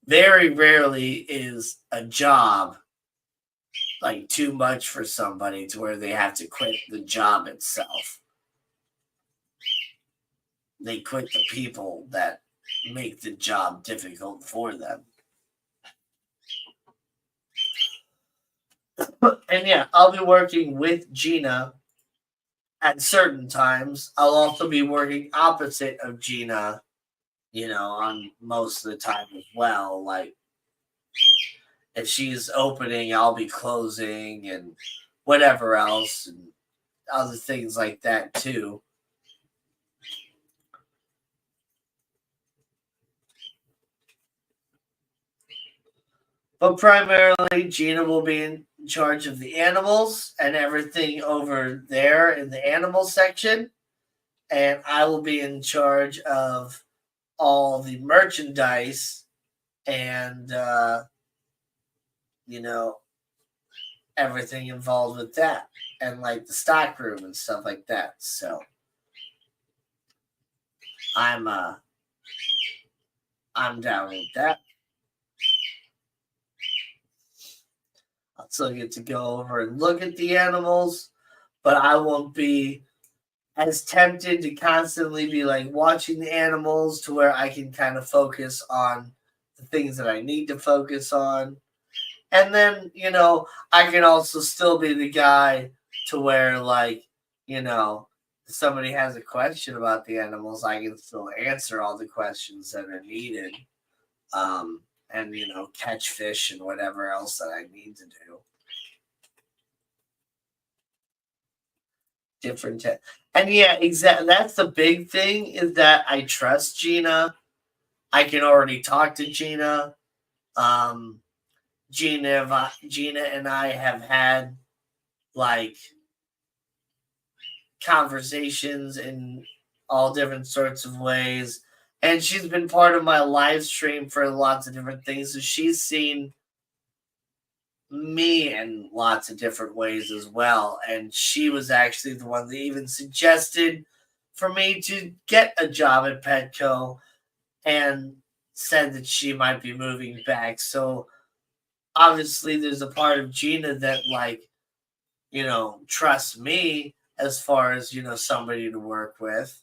very rarely is a job like too much for somebody to where they have to quit the job itself. They quit the people that make the job difficult for them. And yeah, I'll be working with Gina at certain times. I'll also be working opposite of Gina, on most of the time as well. Like if she's opening, I'll be closing and whatever else, and other things like that too. But primarily, Gina will be in charge of the animals and everything over there in the animal section. And I will be in charge of all the merchandise and, everything involved with that. And like the stock room and stuff like that. So I'm down with that. I'll still get to go over and look at the animals, but I won't be as tempted to constantly be like watching the animals to where I can kind of focus on the things that I need to focus on. And then, I can also still be the guy to where like, if somebody has a question about the animals, I can still answer all the questions that are needed. And catch fish and whatever else that I need to do. And yeah, exactly. That's the big thing, is that I trust Gina. I can already talk to Gina. Gina and I have had like conversations in all different sorts of ways. And she's been part of my live stream for lots of different things. So she's seen me in lots of different ways as well. And she was actually the one that even suggested for me to get a job at Petco and said that she might be moving back. So obviously there's a part of Gina that trusts me as far as, somebody to work with.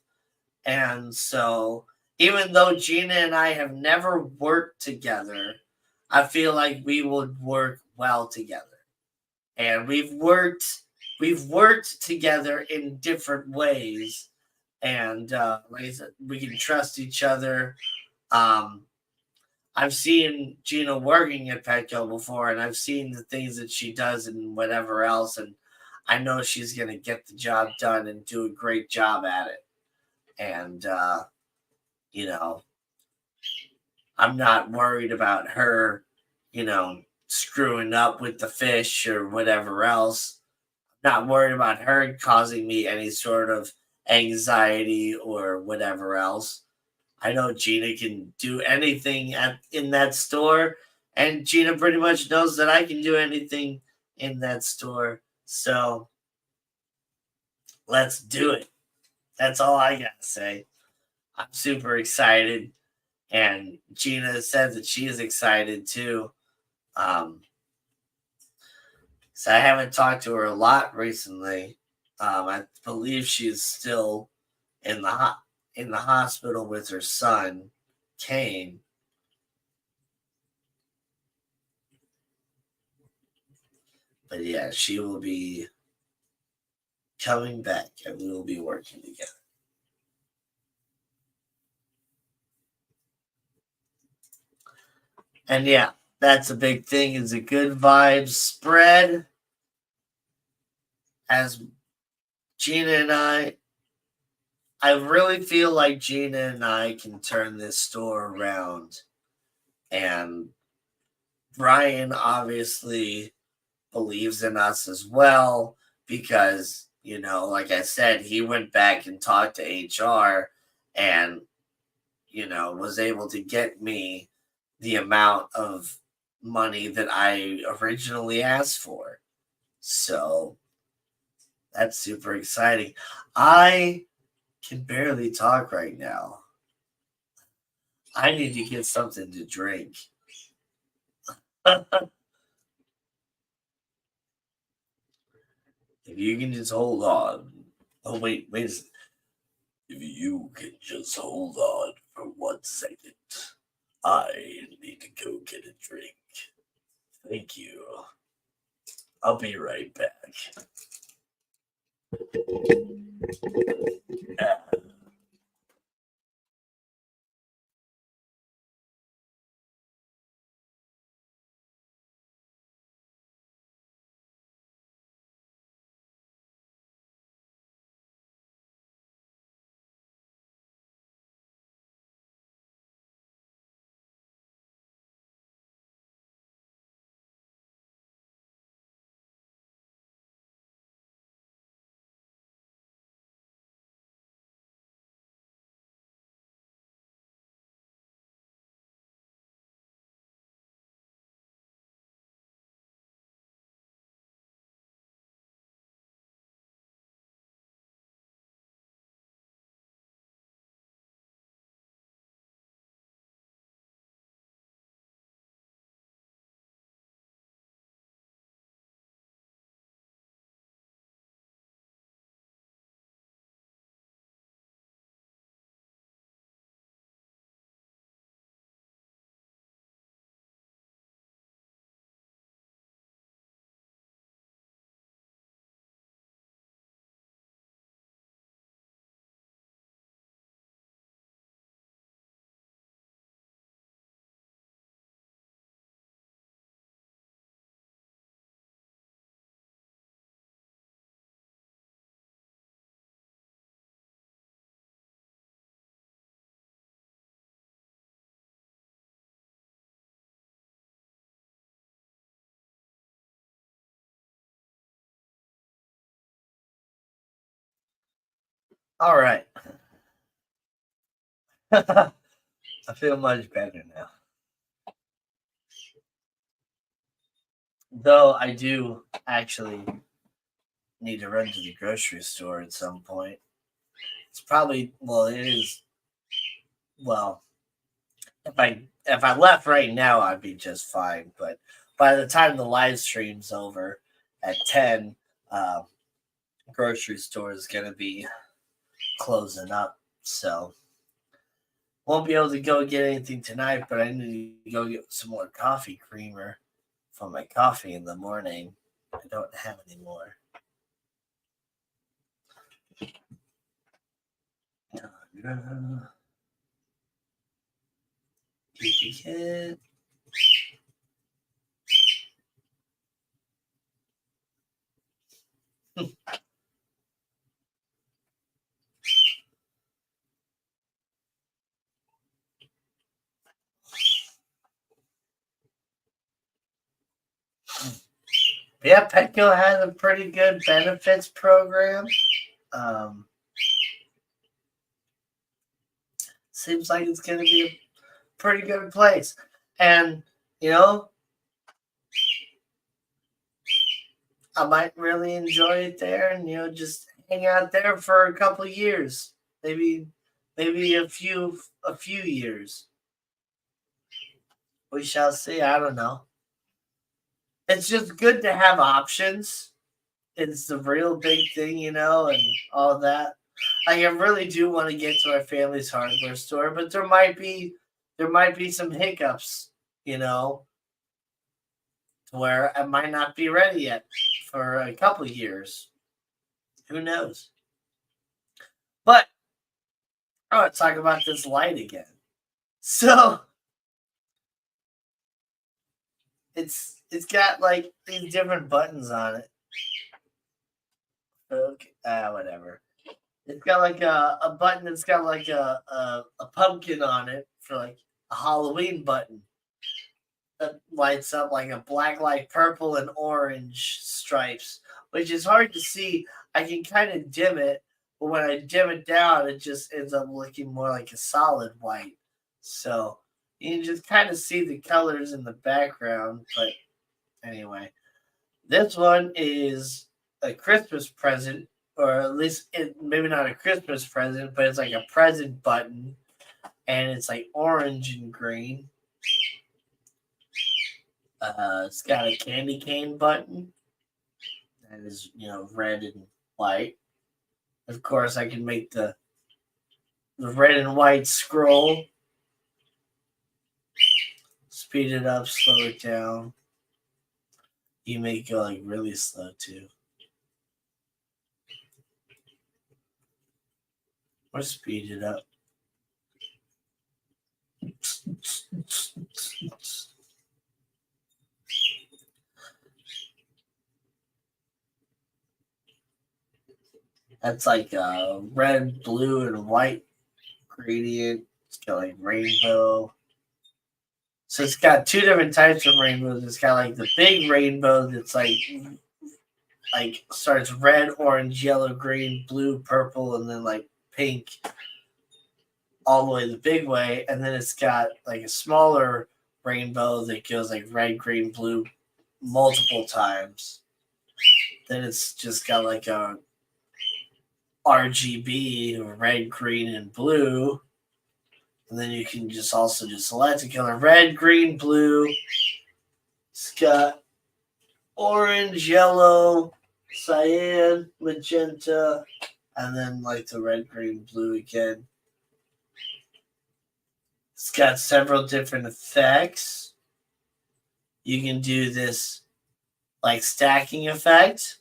And so even though Gina and I have never worked together, I feel like we would work well together. And we've worked together in different ways. And like I said, we can trust each other. I've seen Gina working at Petco before, and I've seen the things that she does and whatever else. And I know she's going to get the job done and do a great job at it. And, I'm not worried about her, screwing up with the fish or whatever else. Not worried about her causing me any sort of anxiety or whatever else. I know Gina can do anything in that store, and Gina pretty much knows that I can do anything in that store. So let's do it. That's all I got to say. I'm super excited, and Gina said that she is excited too. So I haven't talked to her a lot recently. I believe she's still in the hospital with her son, Kane. But yeah, she will be coming back and we will be working together. And yeah, that's a big thing, is a good vibe spread. As Gina and I really feel like Gina and I can turn this store around. And Brian obviously believes in us as well because, like I said, he went back and talked to HR and, was able to get me the amount of money that I originally asked for. So that's super exciting. I can barely talk right now. I need to get something to drink. If you can just hold on. Oh, wait a second. If you can just hold on for 1 second, I need to go get a drink. Thank you. I'll be right back. All right. I feel much better now. Though I do actually need to run to the grocery store at some point. It's probably, it is. Well, if I left right now, I'd be just fine. But by the time the live stream's over at 10, grocery store is gonna be closing up. So won't be able to go get anything tonight, but I need to go get some more coffee creamer for my coffee in the morning. I don't have any more. It. Yeah, Petco has a pretty good benefits program. Seems like it's going to be a pretty good place. And, I might really enjoy it there and, just hang out there for a couple of years. Maybe a few years. We shall see. I don't know. It's just good to have options. It's the real big thing, and all that. I really do want to get to our family's hardware store, but there might be some hiccups, to where I might not be ready yet for a couple years. Who knows? But I want to talk about this light again. So it's got like these different buttons on it. Okay, whatever. It's got like a button that's got like a pumpkin on it for like a Halloween button that lights up like a black light, purple and orange stripes, which is hard to see. I can kind of dim it, but when I dim it down, it just ends up looking more like a solid white. So you can just kind of see the colors in the background. But anyway, this one is a Christmas present, or at least maybe not a Christmas present, but it's like a present button, and it's like orange and green. It's got a candy cane button that is, red and white. Of course, I can make the red and white scroll, speed it up, slow it down. You may go like really slow too. Or speed it up. That's like a red, blue, and white gradient. It's got like rainbow. So it's got two different types of rainbows. It's got like the big rainbow that's like starts red, orange, yellow, green, blue, purple, and then like pink all the way the big way. And then it's got like a smaller rainbow that goes like red, green, blue multiple times. Then it's just got like a RGB, red, green, and blue. And then you can just also just select a color: red, green, blue. It's got orange, yellow, cyan, magenta, and then like the red, green, blue again. It's got several different effects. You can do this like stacking effect.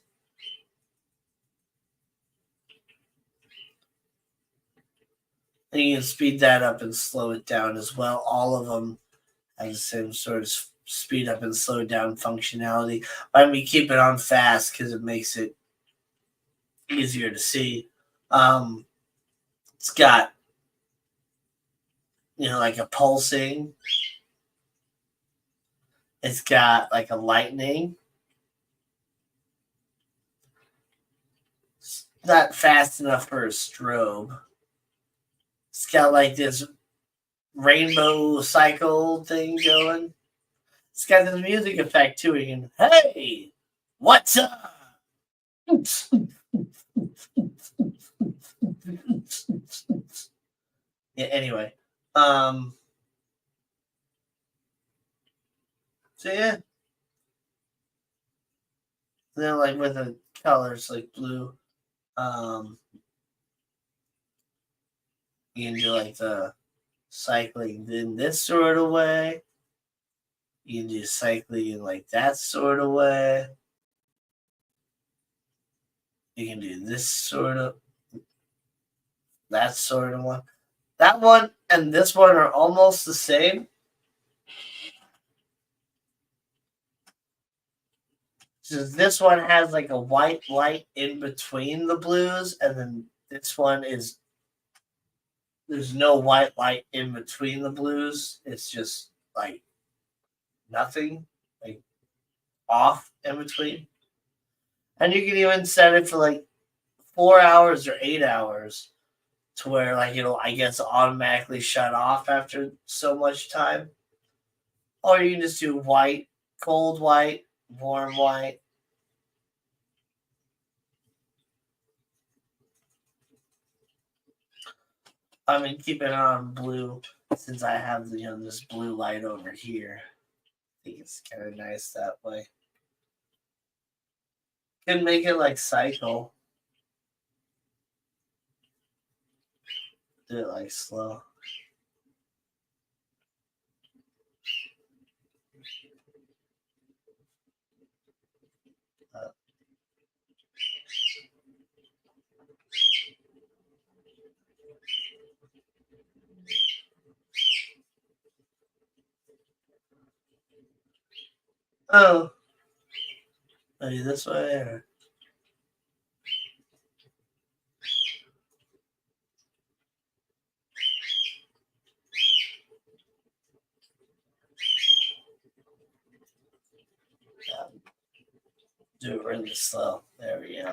And you can speed that up and slow it down as well. All of them have the same sort of speed up and slow down functionality. But we keep it on fast because it makes it easier to see. It's got, like a pulsing. It's got like a lightning. It's not fast enough for a strobe. It's got like this rainbow cycle thing going. It's got this music effect too. You can, hey, what's up? Yeah, anyway. So yeah. Then like with the colors like blue, you can do like the cycling in this sort of way. You can do cycling in like that sort of way. You can do this sort of, that sort of one. That one and this one are almost the same. So this one has like a white light in between the blues, and then this one is, there's no white light in between the blues. It's just like nothing, like off in between. And you can even set it for like 4 hours or 8 hours to where like it'll, I guess, automatically shut off after so much time. Or you can just do white, cold white, warm white. I mean, keep it on blue since I have this blue light over here. I think it's kind of nice that way. Can make it like cycle. Do it like slow. Oh, maybe this way. Or... do it really slow. There we go.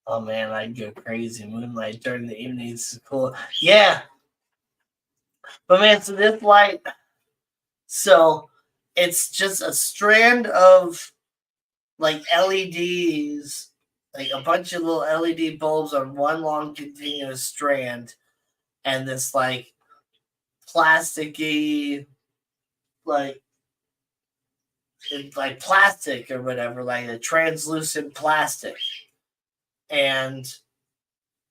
Oh man, I'd go crazy. Moonlight during the evenings is cool. Yeah. But man, so this light, so it's just a strand of like LEDs, like a bunch of little LED bulbs on one long continuous strand, and this like plasticky, like it's like plastic or whatever, like a translucent plastic. And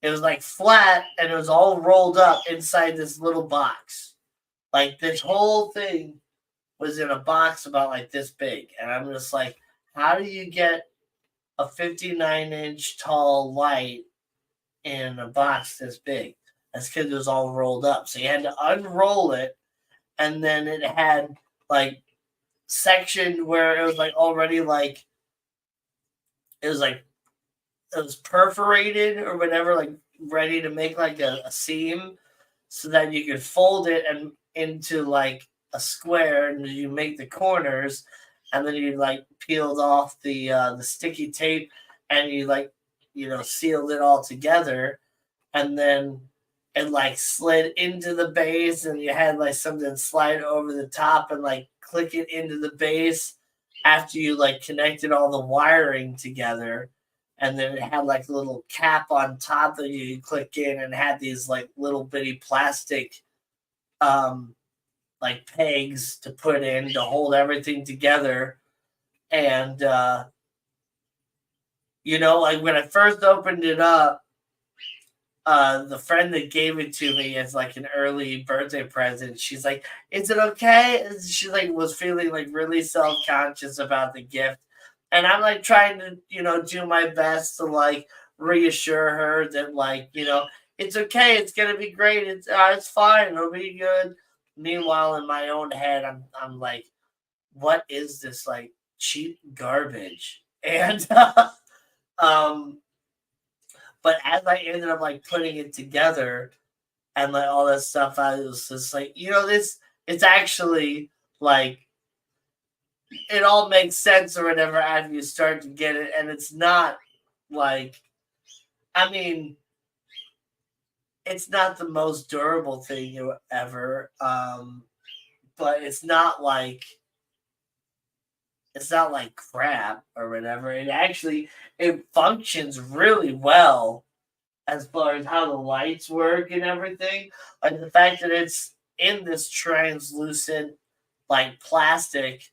it was like flat and it was all rolled up inside this little box. Like this whole thing was in a box about like this big. And I'm just like, how do you get a 59-inch tall light in a box this big? That's because it was all rolled up. So you had to unroll it, and then it had like section where it was like already like it was perforated or whatever, like ready to make like a seam, so that you could fold it and into like a square, and you make the corners, and then you like peeled off the sticky tape, and you like sealed it all together, and then it like slid into the base, and you had like something slide over the top and like click it into the base after you like connected all the wiring together. And then it had like a little cap on top that you click in, and had these like little bitty plastic like pegs to put in to hold everything together. And like when I first opened it up, the friend that gave it to me as like an early birthday present, she's like, "Is it okay?" And she like was feeling like really self-conscious about the gift. And I'm like trying to, do my best to like reassure her that like, it's okay, it's gonna be great, it's fine, it'll be good. Meanwhile, in my own head, I'm like, what is this like cheap garbage? And um but as I ended up like putting it together and like all that stuff, I was just like, this, it's actually like it all makes sense or whatever after you start to get it. And it's not like, I mean, it's not the most durable thing ever. But it's not like crap or whatever. It functions really well as far as how the lights work and everything. Like the fact that it's in this translucent like plastic,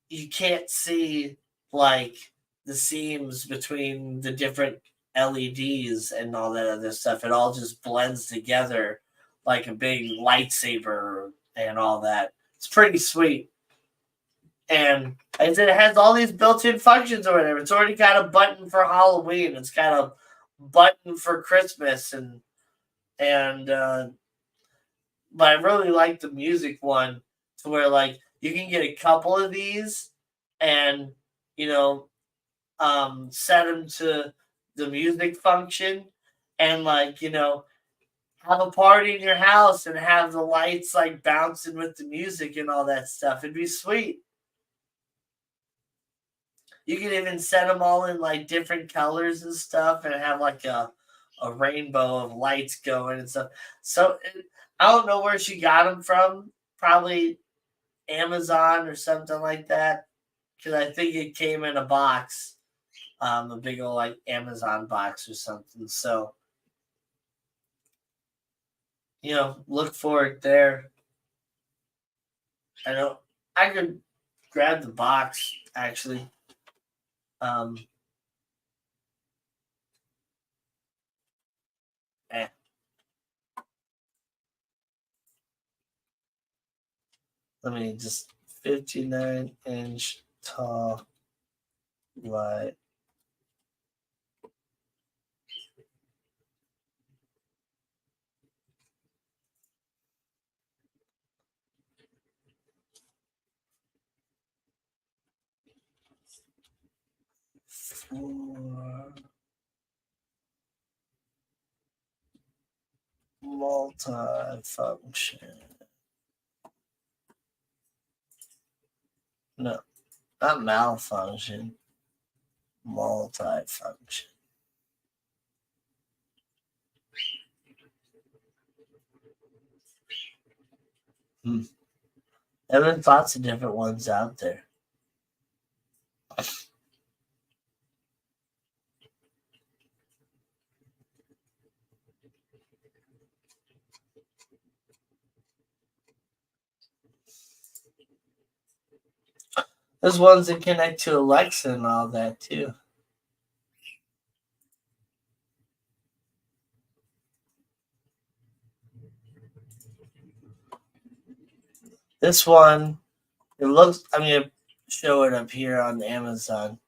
you can't see like the seams between the different LEDs and all that other stuff. It all just blends together like a big lightsaber and all that. It's pretty sweet. And as it has all these built-in functions or whatever. It's already got a button for Halloween. It's got a button for Christmas, and but I really like the music one, to where like you can get a couple of these and set them to the music function, and like have a party in your house and have the lights like bouncing with the music and all that stuff. It'd be sweet. You can even set them all in like different colors and stuff, and have like a rainbow of lights going and stuff. So I don't know where she got them from. Probably Amazon or something like that, because I think it came in a box, a big old like Amazon box or something. So look for it there. I know I could grab the box actually. Eh. Let me just 59-inch tall light. For multi-function. No, not malfunction. Multi-function. There's lots of different ones out there. There's ones that connect to Alexa and all that too. This one, it looks, I'm going to show it up here on Amazon.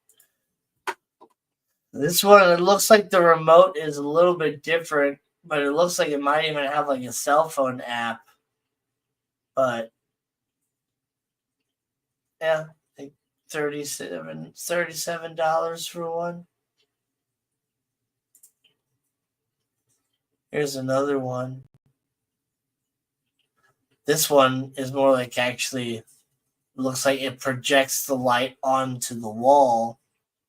This one, it looks like the remote is a little bit different, but it looks like it might even have like a cell phone app. But yeah, like $37 for one. Here's another one. This one is more like actually looks like it projects the light onto the wall,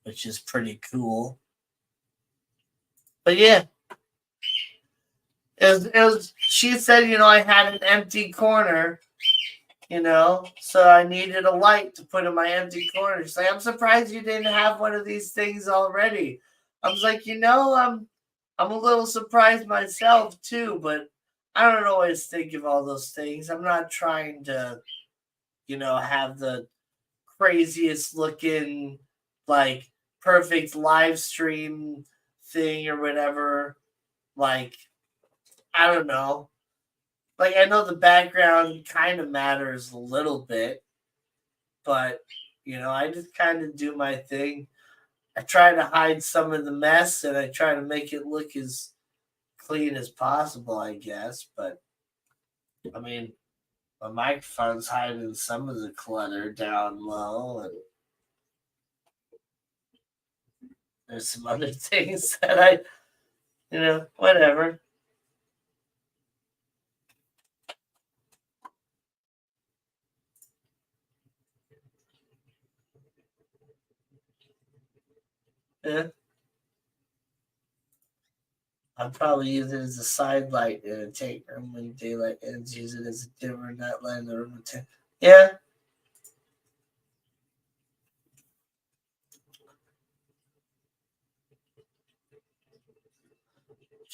which is pretty cool. But yeah, she said, I had an empty corner, so I needed a light to put in my empty corner. She's like, I'm surprised you didn't have one of these things already. I was like, I'm a little surprised myself too, but I don't always think of all those things. I'm not trying to, have the craziest looking, like, perfect live stream thing or whatever. Like, I don't know. Like, I know the background kind of matters a little bit, but, I just kind of do my thing. I try to hide some of the mess and I try to make it look as clean as possible, I guess. But, I mean, my microphone's hiding some of the clutter down low, and there's some other things that I, whatever. Yeah. I'd probably use it as a side light in a tank room when daylight ends. Use it as a dimmer, not light in the room. Yeah.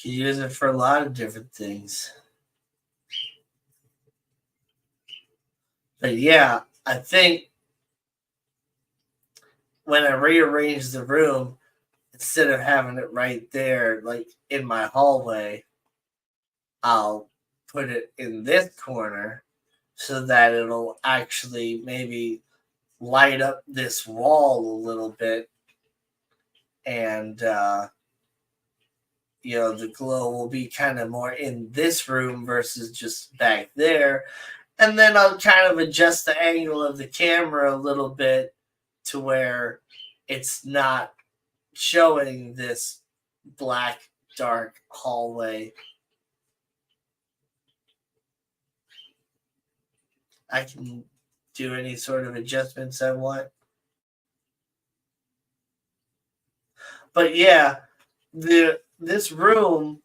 You use it for a lot of different things. But yeah, I think when I rearrange the room, instead of having it right there, like in my hallway, I'll put it in this corner so that it'll actually maybe light up this wall a little bit. And, the glow will be kind of more in this room versus just back there. And then I'll kind of adjust the angle of the camera a little bit to where it's not showing this black, dark hallway. I can do any sort of adjustments I want. But yeah, this room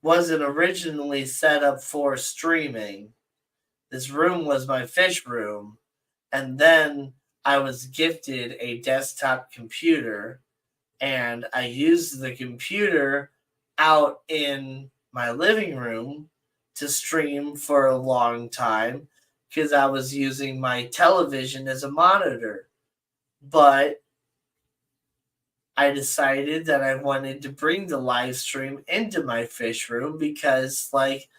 wasn't originally set up for streaming. This room was my fish room. And then I was gifted a desktop computer, and I used the computer out in my living room to stream for a long time because I was using my television as a monitor. But I decided that I wanted to bring the live stream into my fish room because, like,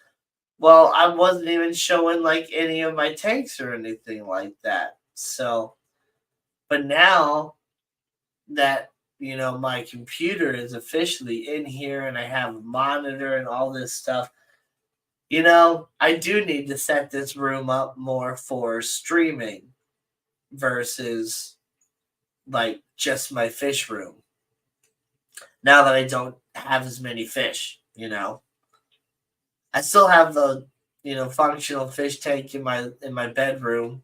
Well, I wasn't even showing like any of my tanks or anything like that. So, but now that my computer is officially in here and I have a monitor and all this stuff, I do need to set this room up more for streaming versus like just my fish room. Now that I don't have as many fish, I still have the functional fish tank in my bedroom.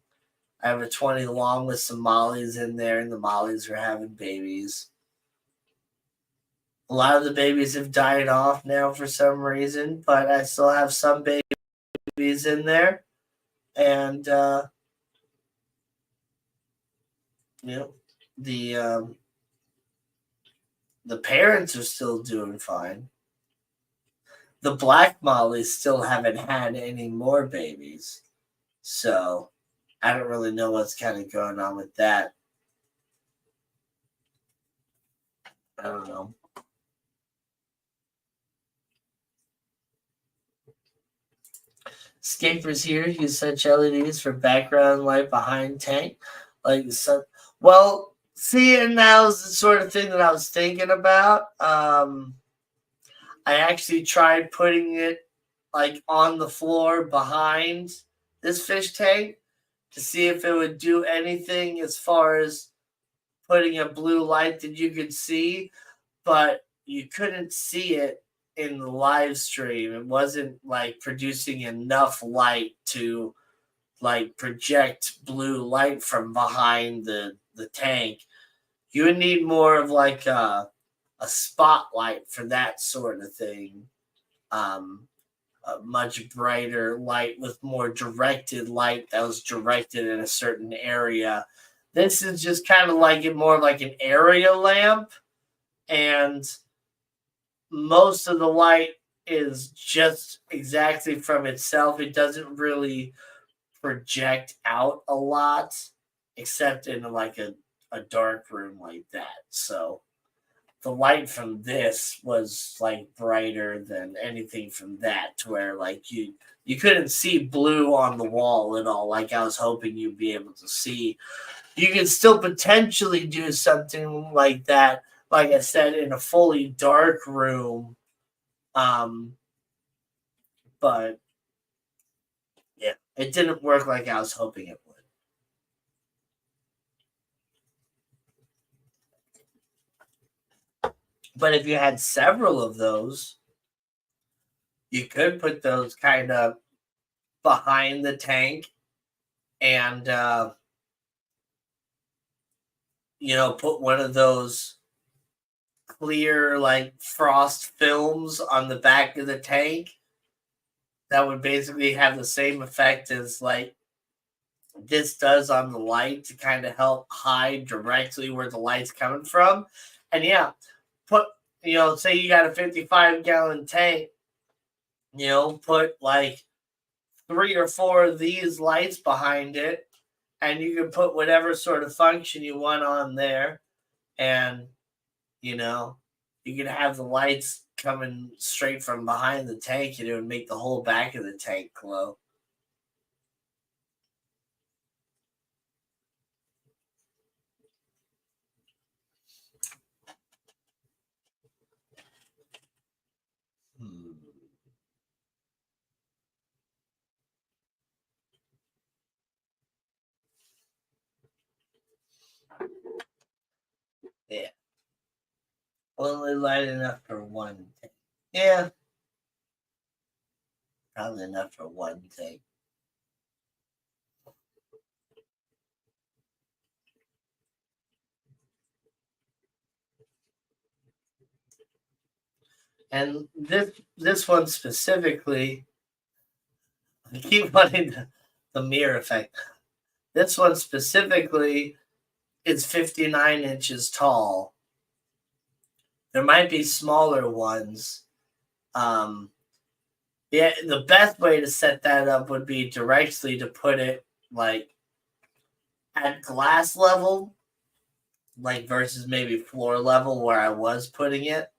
I have a 20 long with some mollies in there, and the mollies are having babies. A lot of the babies have died off now for some reason, but I still have some babies in there, and the the parents are still doing fine. The black mollies still haven't had any more babies, so I don't really know what's kind of going on with that. I don't know. Scapers here use such LEDs for background light behind tank, like sun. Well, see, and that was the sort of thing that I was thinking about. I actually tried putting it like on the floor behind this fish tank to see if it would do anything as far as putting a blue light that you could see, but you couldn't see it in the live stream. It wasn't like producing enough light to like project blue light from behind the tank. You would need more of like a spotlight for that sort of thing. A much brighter light with more directed light that was directed in a certain area. This is just kind of like more like an area lamp, and most of the light is just exactly from itself. It doesn't really project out a lot, except in like a dark room like that. So the light from this was like brighter than anything from that, to where like you couldn't see blue on the wall at all, like I was hoping you'd be able to see. You can still potentially do something like that, like I said, in a fully dark room. But yeah, it didn't work like I was hoping it would. But if you had several of those, you could put those kind of behind the tank and, put one of those clear, like, frost films on the back of the tank that would basically have the same effect as, like, this does on the light to kind of help hide directly where the light's coming from. And yeah, say you got a 55-gallon tank, put like 3 or 4 of these lights behind it, and you can put whatever sort of function you want on there. And, you can have the lights coming straight from behind the tank, and it would make the whole back of the tank glow. Yeah. Only light enough for one tank. Yeah. Probably enough for one tank. And this one specifically, I keep wanting the mirror effect. This one specifically is 59 inches tall. There might be smaller ones. Yeah, the best way to set that up would be directly to put it like at glass level, like versus maybe floor level where I was putting it.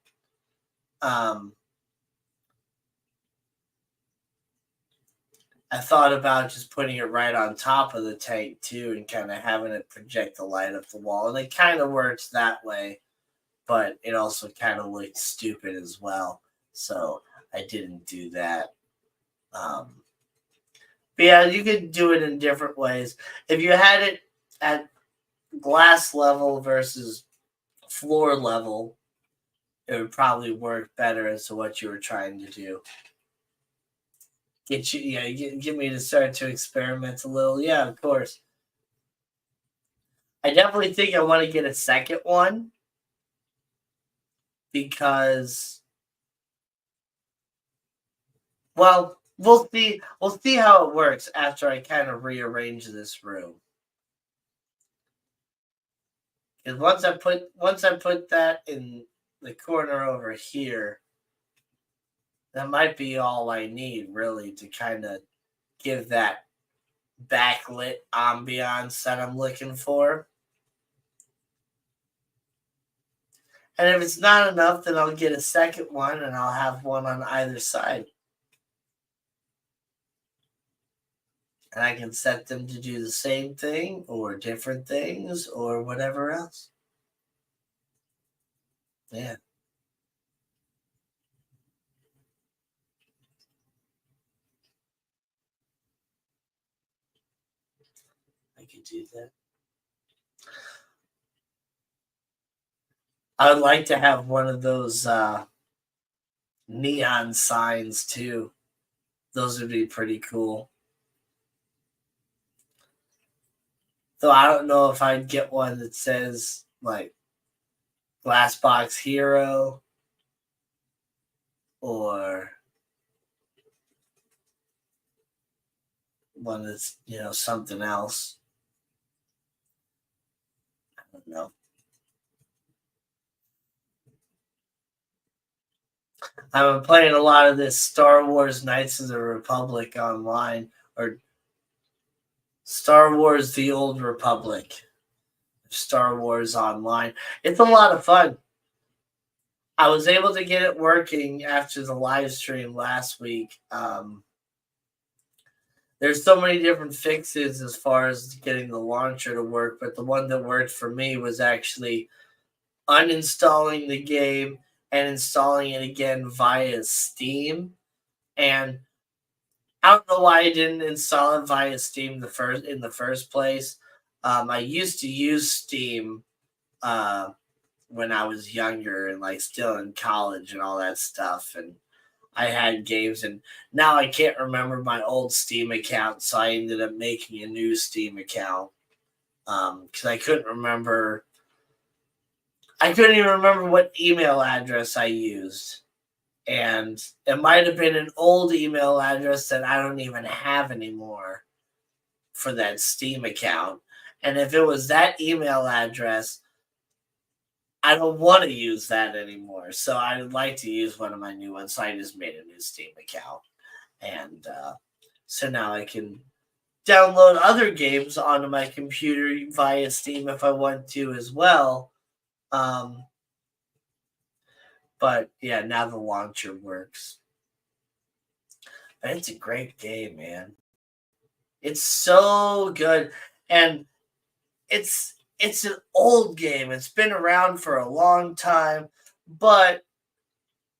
I thought about just putting it right on top of the tank too and kind of having it project the light up the wall. And it kind of works that way, but it also kind of looked stupid as well. So I didn't do that. But yeah, you could do it in different ways. If you had it at glass level versus floor level, it would probably work better as to what you were trying to do. Get me to start to experiment a little. Yeah, of course. I definitely think I want to get a second one because, well, we'll see. We'll see how it works after I kind of rearrange this room. Because once I put that in the corner over here, that might be all I need really to kind of give that backlit ambiance that I'm looking for. And if it's not enough, then I'll get a second one and I'll have one on either side. And I can set them to do the same thing or different things or whatever else. Yeah. I could do that. I would like to have one of those neon signs too. Those would be pretty cool. Though I don't know if I'd get one that says like Glassbox Hero or one that's, something else. I don't know. I've been playing a lot of this Star Wars Knights of the Republic online, or Star Wars The Old Republic. Star Wars Online. It's a lot of fun. I was able to get it working after the live stream last week. There's so many different fixes as far as getting the launcher to work, but the one that worked for me was actually uninstalling the game and installing it again via Steam. And I don't know why I didn't install it via Steam in the first place. I used to use Steam when I was younger and like still in college and all that stuff, and I had games, and now I can't remember my old Steam account, so I ended up making a new Steam account because I couldn't remember. I couldn't even remember what email address I used. And it might have been an old email address that I don't even have anymore for that Steam account. And if it was that email address, I don't want to use that anymore. So I would like to use one of my new ones. So I just made a new Steam account. And so now I can download other games onto my computer via Steam if I want to as well. But yeah, now the launcher works. But it's a great game, man. It's so good. And it's an old game. It's been around for a long time. But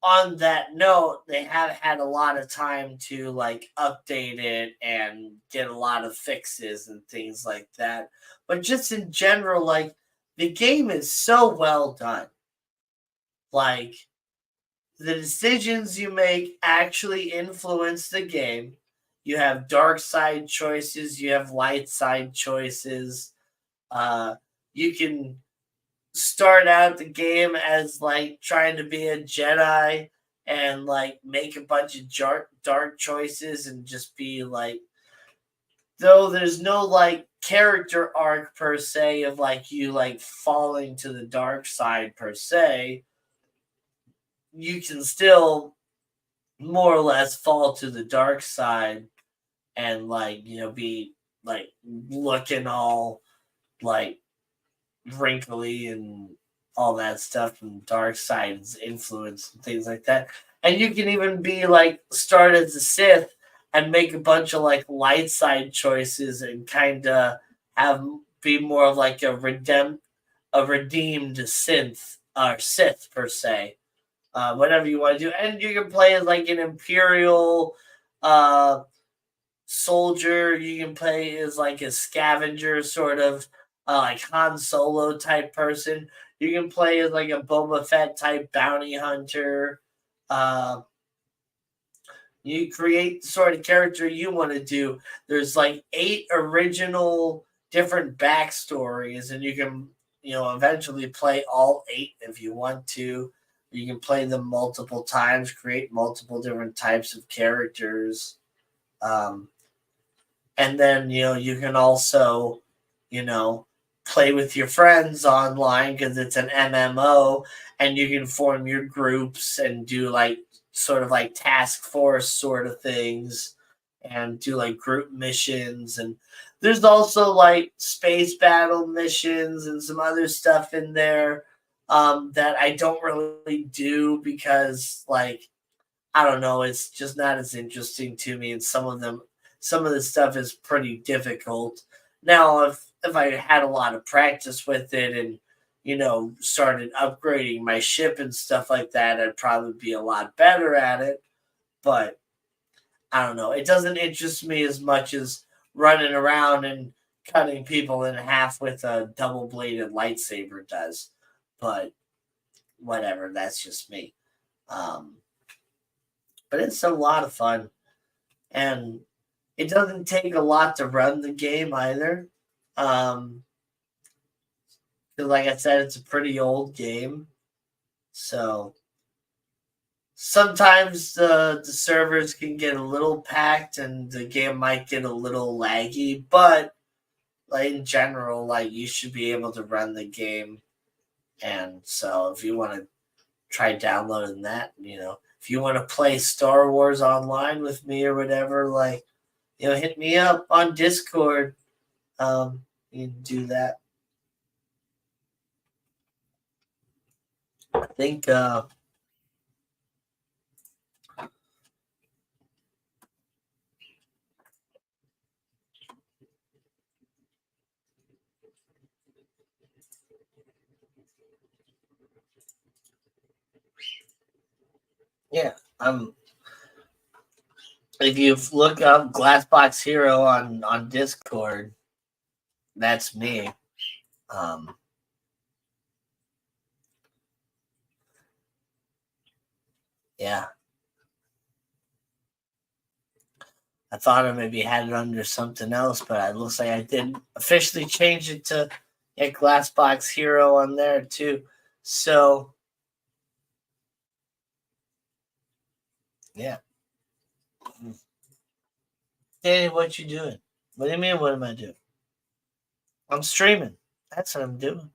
on that note, they have had a lot of time to like update it and get a lot of fixes and things like that. But just in general, like the game is so well done. Like the decisions you make actually influence the game. You have dark side choices, you have light side choices. You can start out the game as like trying to be a Jedi and like make a bunch of dark choices and just be like, though there's no like character arc per se of like you like falling to the dark side per se, you can still more or less fall to the dark side and like, be like looking all like wrinkly and all that stuff from dark side's influence and things like that. And you can even be like start as a Sith and make a bunch of like light side choices and kind of have be more of like a redeemed synth or Sith per se. Whatever you want to do, and you can play as like an Imperial uh, soldier. You can play as like a scavenger, sort of like Han Solo type person. You can play as like a Boba Fett type bounty hunter. Uh, you create the sort of character you want to do. There's like 8 original different backstories, and you can, eventually play all 8 if you want to. You can play them multiple times, create multiple different types of characters. Um, and then, you can also, you know, play with your friends online because it's an MMO, and you can form your groups and do like sort of like task force sort of things and do like group missions. And there's also like space battle missions and some other stuff in there that I don't really do because, like, I don't know, it's just not as interesting to me. And some of the stuff is pretty difficult. Now, if I had a lot of practice with it and, started upgrading my ship and stuff like that, I'd probably be a lot better at it. But I don't know. It doesn't interest me as much as running around and cutting people in half with a double bladed lightsaber does. But whatever, that's just me. Um, but it's a lot of fun. And it doesn't take a lot to run the game either. Um, 'Cause like I said, it's a pretty old game. So sometimes the servers can get a little packed and the game might get a little laggy, but like in general, like you should be able to run the game. And so if you want to try downloading that, if you want to play Star Wars online with me or whatever, like, hit me up on Discord. You can do that. I think yeah, if you look up Glassbox Hero on Discord, that's me. Um, yeah, I thought I maybe had it under something else, but it looks like I did officially change it to Glassbox Hero on there too. So yeah. Hey, what you doing? What do you mean? What am I doing? I'm streaming. That's what I'm doing.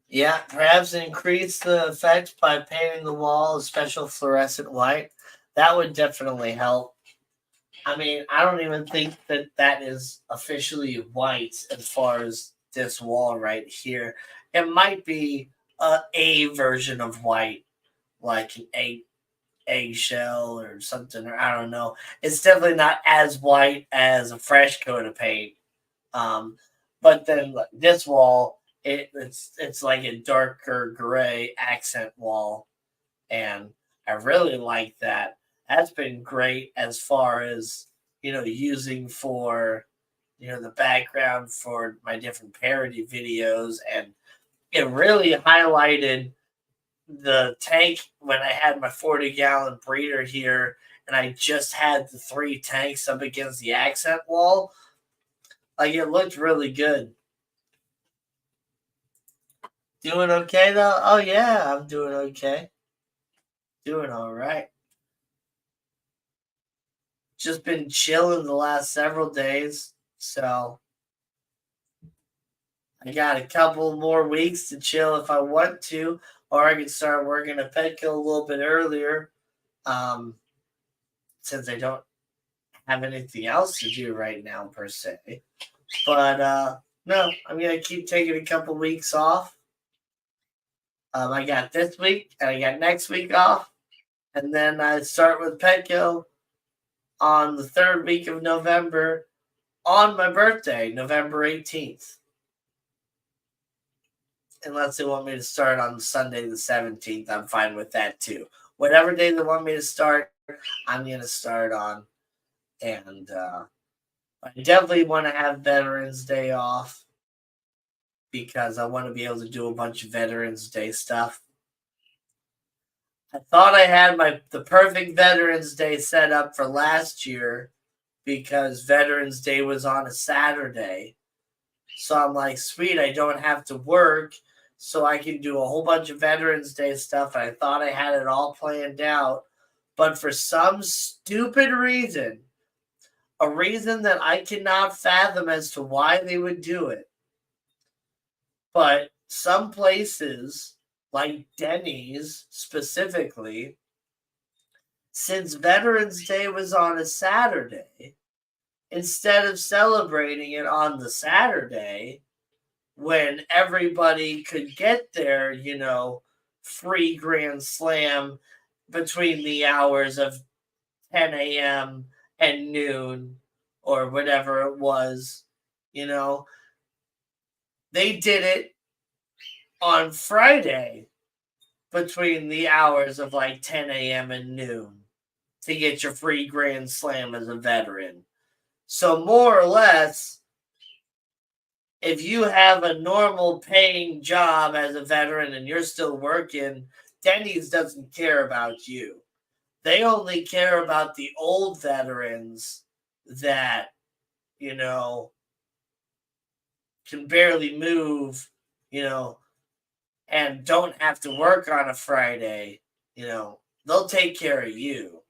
Yeah, perhaps increase the effect by painting the wall a special fluorescent white. That would definitely help. I mean, I don't even think that is officially white as far as this wall right here. It might be a version of white, like an eggshell or something, or I don't know. It's definitely not as white as a fresh coat of paint. Um, but then like, this wall, it's like a darker gray accent wall, and I really like that. That's been great as far as using for the background for my different parody videos, and it really highlighted the tank when I had my 40-gallon breeder here, and I just had the 3 tanks up against the accent wall. Like, it looked really good. Doing okay though? Oh yeah, I'm doing okay. Doing all right. Just been chilling the last several days, so I got a couple more weeks to chill if I want to, or I can start working at Petco a little bit earlier, um, since I don't have anything else to do right now per se. But no, I'm gonna keep taking a couple weeks off. I got this week and I got next week off, And then I start with Petco on the third week of November on my birthday, November 18th. Unless they want me to start on Sunday the 17th, I'm fine with that too. Whatever day they want me to start, I'm going to start on. And I definitely want to have Veterans Day off because I want to be able to do a bunch of Veterans Day stuff. I thought I had the perfect Veterans Day set up for last year because Veterans Day was on a Saturday. So I'm like, sweet, I don't have to work, so I can do a whole bunch of Veterans Day stuff. And I thought I had it all planned out. But for some stupid reason, a reason that I cannot fathom as to why they would do it, but some places, like Denny's specifically, since Veterans Day was on a Saturday, instead of celebrating it on the Saturday when everybody could get their, free Grand Slam between the hours of 10 a.m. and noon or whatever it was, they did it on Friday between the hours of like 10 a.m. and noon to get your free Grand Slam as a veteran. So more or less, if you have a normal paying job as a veteran and you're still working, Denny's doesn't care about you. They only care about the old veterans that, can barely move, and don't have to work on a Friday. They'll take care of you.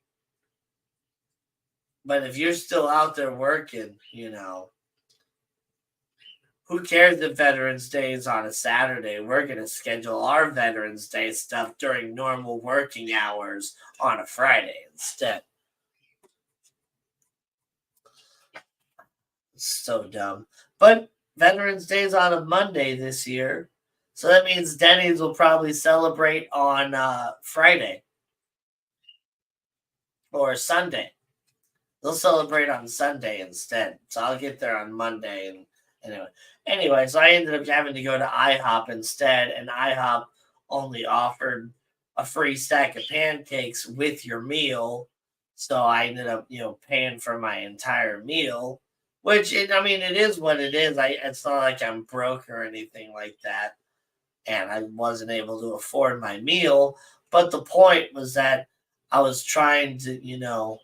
But if you're still out there working, who cares if Veterans Day is on a Saturday? We're going to schedule our Veterans Day stuff during normal working hours on a Friday instead. So dumb. But Veterans Day is on a Monday this year. So that means Denny's will probably celebrate on Friday or Sunday. They'll celebrate on Sunday instead. So I'll get there on Monday. And anyway, so I ended up having to go to IHOP instead. And IHOP only offered a free stack of pancakes with your meal. So I ended up, paying for my entire meal. Which, it is what it is. It's not like I'm broke or anything like that. And I wasn't able to afford my meal. But the point was that I was trying to,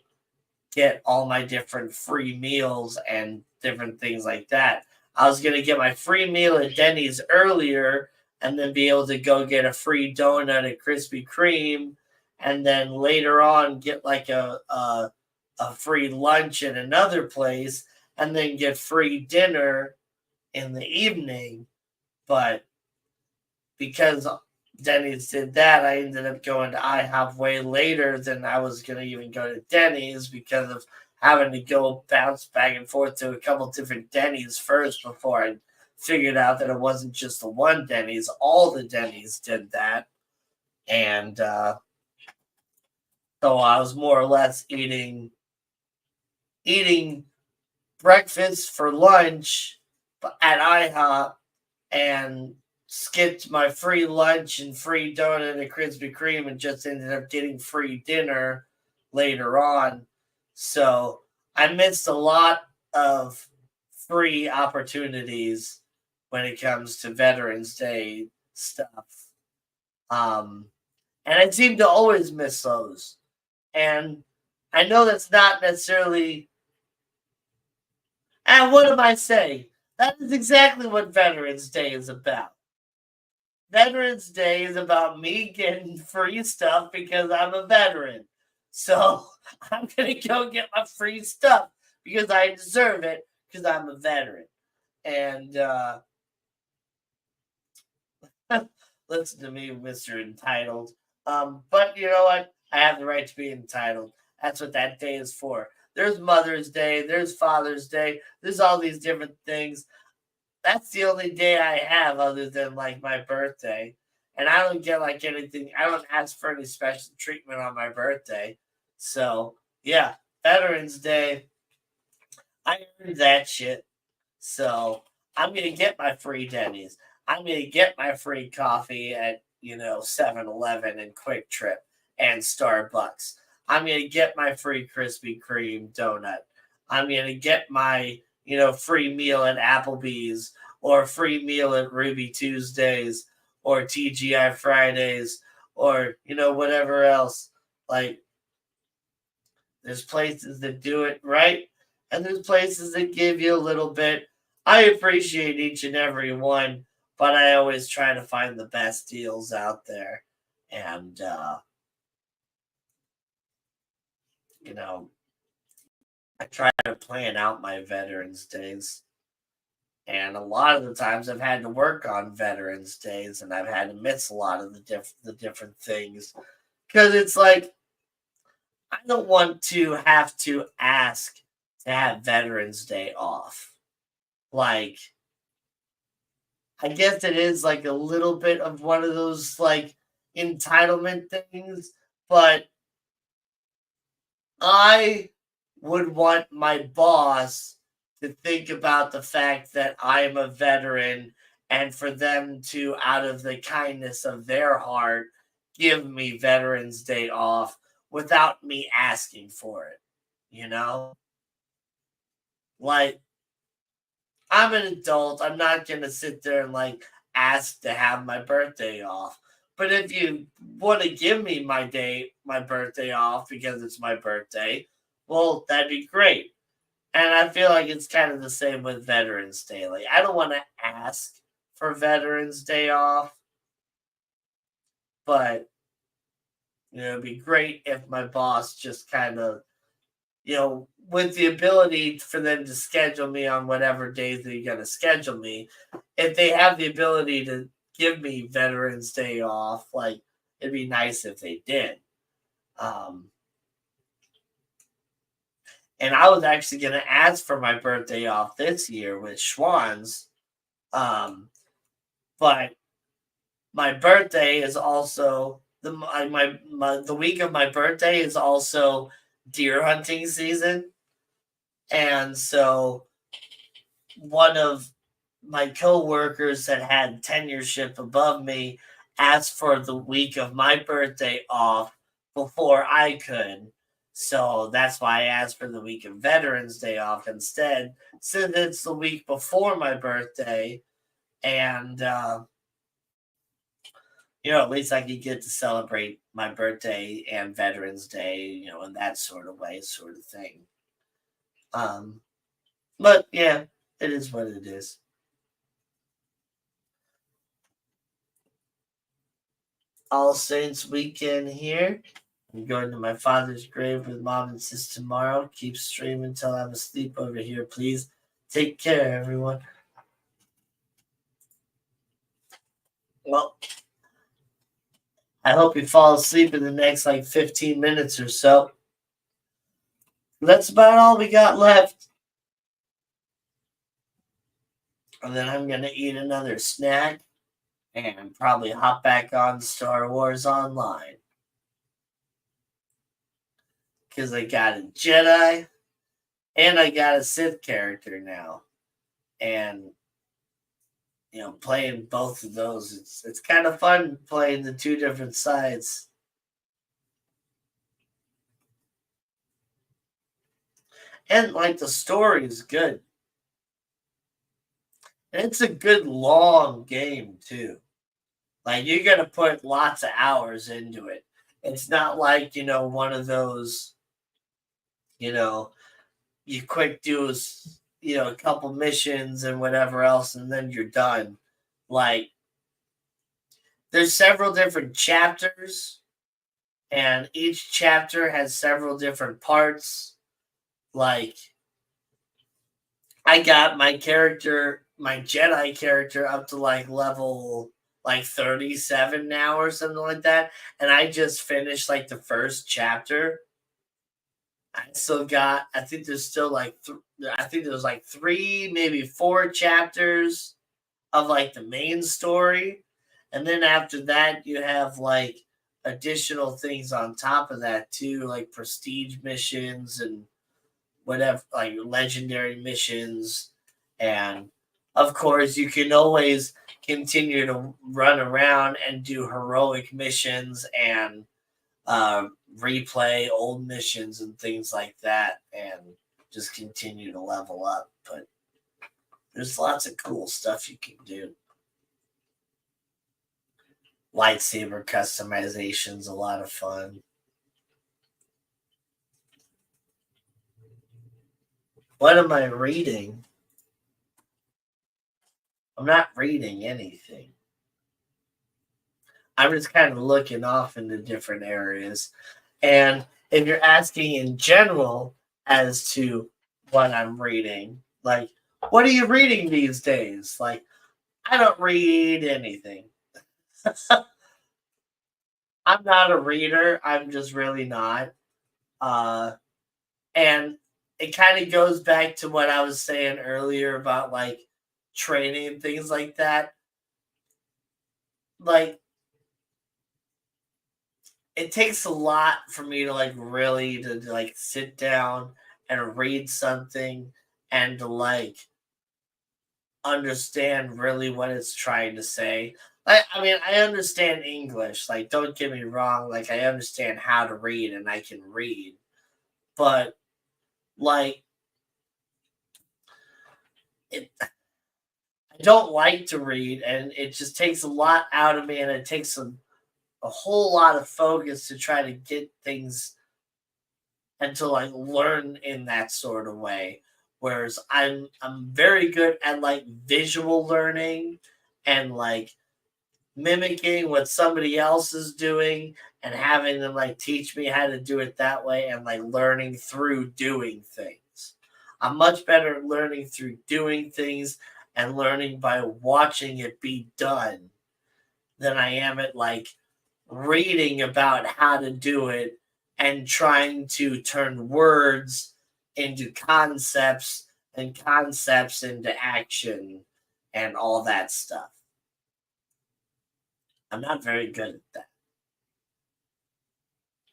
get all my different free meals and different things like that. I was going to get my free meal at Denny's earlier and then be able to go get a free donut at Krispy Kreme. And then later on get like a free lunch at another place and then get free dinner in the evening. But because Denny's did that, I ended up going to IHOP way later than I was going to even go to Denny's because of having to go bounce back and forth to a couple different Denny's first before I figured out that it wasn't just the one Denny's. All the Denny's did that. And so I was more or less eating breakfast for lunch at IHOP and skipped my free lunch and free donut at Krispy Kreme and just ended up getting free dinner later on. So I missed a lot of free opportunities when it comes to Veterans Day stuff. And I seem to always miss those. And I know that's not necessarily... And what am I saying? That is exactly what Veterans Day is about. Veterans Day is about me getting free stuff because I'm a veteran. So I'm going to go get my free stuff because I deserve it because I'm a veteran. And listen to me, Mr. Entitled. But you know what? I have the right to be entitled. That's what that day is for. There's Mother's Day. There's Father's Day. There's all these different things. That's the only day I have other than like my birthday. And I don't get like anything. I don't ask for any special treatment on my birthday. So yeah, Veterans Day, I earned that shit. So I'm gonna get my free Denny's. I'm gonna get my free coffee at 7-Eleven and Quick Trip and Starbucks. I'm gonna get my free Krispy Kreme donut. I'm gonna get my free meal at Applebee's or a free meal at Ruby Tuesdays or TGI Fridays or whatever else. Like there's places that do it right, and there's places that give you a little bit. I appreciate each and every one, but I always try to find the best deals out there. And, I try to plan out my Veterans Days. And a lot of the times I've had to work on Veterans Days and I've had to miss a lot of the different things. Because it's like, I don't want to have to ask to have Veterans Day off. Like, I guess it is like a little bit of one of those like entitlement things, but I would want my boss to think about the fact that I am a veteran and for them to, out of the kindness of their heart, give me Veterans Day off without me asking for it. Like, I'm an adult. I'm not going to sit there and like ask to have my birthday off. But if you want to give me my birthday off because it's my birthday, well, that'd be great. And I feel like it's kind of the same with Veterans Day. Like, I don't want to ask for Veterans Day off, but it'd be great if my boss just kind of, with the ability for them to schedule me on whatever days they're going to schedule me, if they have the ability to give me Veterans Day off, like, it'd be nice if they did. And I was actually going to ask for my birthday off this year with Schwann's, but my birthday is also the week of my birthday is also deer hunting season. And so one of my co-workers that had tenureship above me asked for the week of my birthday off before I could. So that's why I asked for the week of Veterans Day off instead, since it's the week before my birthday. And, at least I could get to celebrate my birthday and Veterans Day, in that sort of way, sort of thing. But yeah, it is what it is. All Saints weekend here. I'm going to my father's grave with mom and sis tomorrow. Keep streaming until I'm asleep over here, please. Take care, everyone. Well, I hope you fall asleep in the next 15 minutes or so. That's about all we got left. And then I'm going to eat another snack and probably hop back on Star Wars Online. Because I got a Jedi and I got a Sith character now. And, playing both of those, it's kind of fun playing the two different sides. And, the story is good. And it's a good long game, too. You're going to put lots of hours into it. It's not like, one of those, you quick do a couple missions and whatever else, and then you're done. There's several different chapters, and each chapter has several different parts. I got my Jedi character up to level 37 now or something like that, and I just finished the first chapter. I still got, I think there's still I think there's 3, maybe 4 chapters of the main story, And then after that, you have like additional things on top of that too, like prestige missions and whatever, like legendary missions. And of course, you can always continue to run around and do heroic missions and replay old missions and things like that, and just continue to level up. But there's lots of cool stuff you can do. Lightsaber customization's a lot of fun. What am I reading? I'm not reading anything. I'm just kind of looking off into different areas. And if you're asking in general as to what I'm reading, like, what are you reading these days? Like, I don't read anything. I'm not a reader. I'm just really not. And it kind of goes back to what I was saying earlier about like training and things like that. Like, it takes a lot for me to like really to like sit down and read something and to like understand really what it's trying to say. I mean, I understand English. Like, don't get me wrong. Like, I understand how to read and I can read, but like, I don't like to read, and it just takes a lot out of me, and it takes a whole lot of focus to try to get things and to like learn in that sort of way. Whereas I'm very good at like visual learning and like mimicking what somebody else is doing and having them like teach me how to do it that way and like learning through doing things. I'm much better at learning through doing things and learning by watching it be done than I am at like reading about how to do it and trying to turn words into concepts and concepts into action and all that stuff. I'm not very good at that.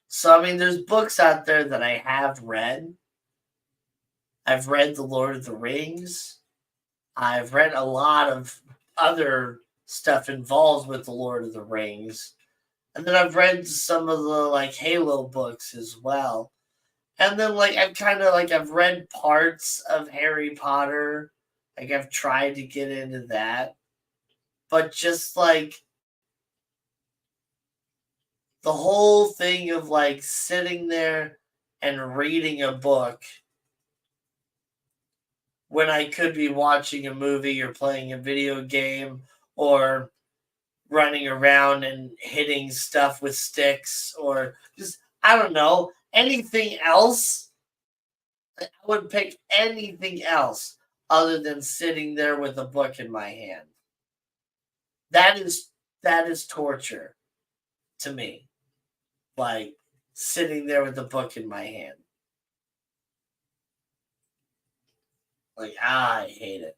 So, I mean, there's books out there that I have read. I've read The Lord of the Rings. I've read a lot of other stuff involved with The Lord of the Rings. And then I've read some of the like Halo books as well. And then like I've read parts of Harry Potter. Like I've tried to get into that. But just like the whole thing of like sitting there and reading a book when I could be watching a movie or playing a video game or running around and hitting stuff with sticks or just, I don't know, anything else. I would pick anything else other than sitting there with a book in my hand. That is torture to me. Like sitting there with a book in my hand. Like, I hate it.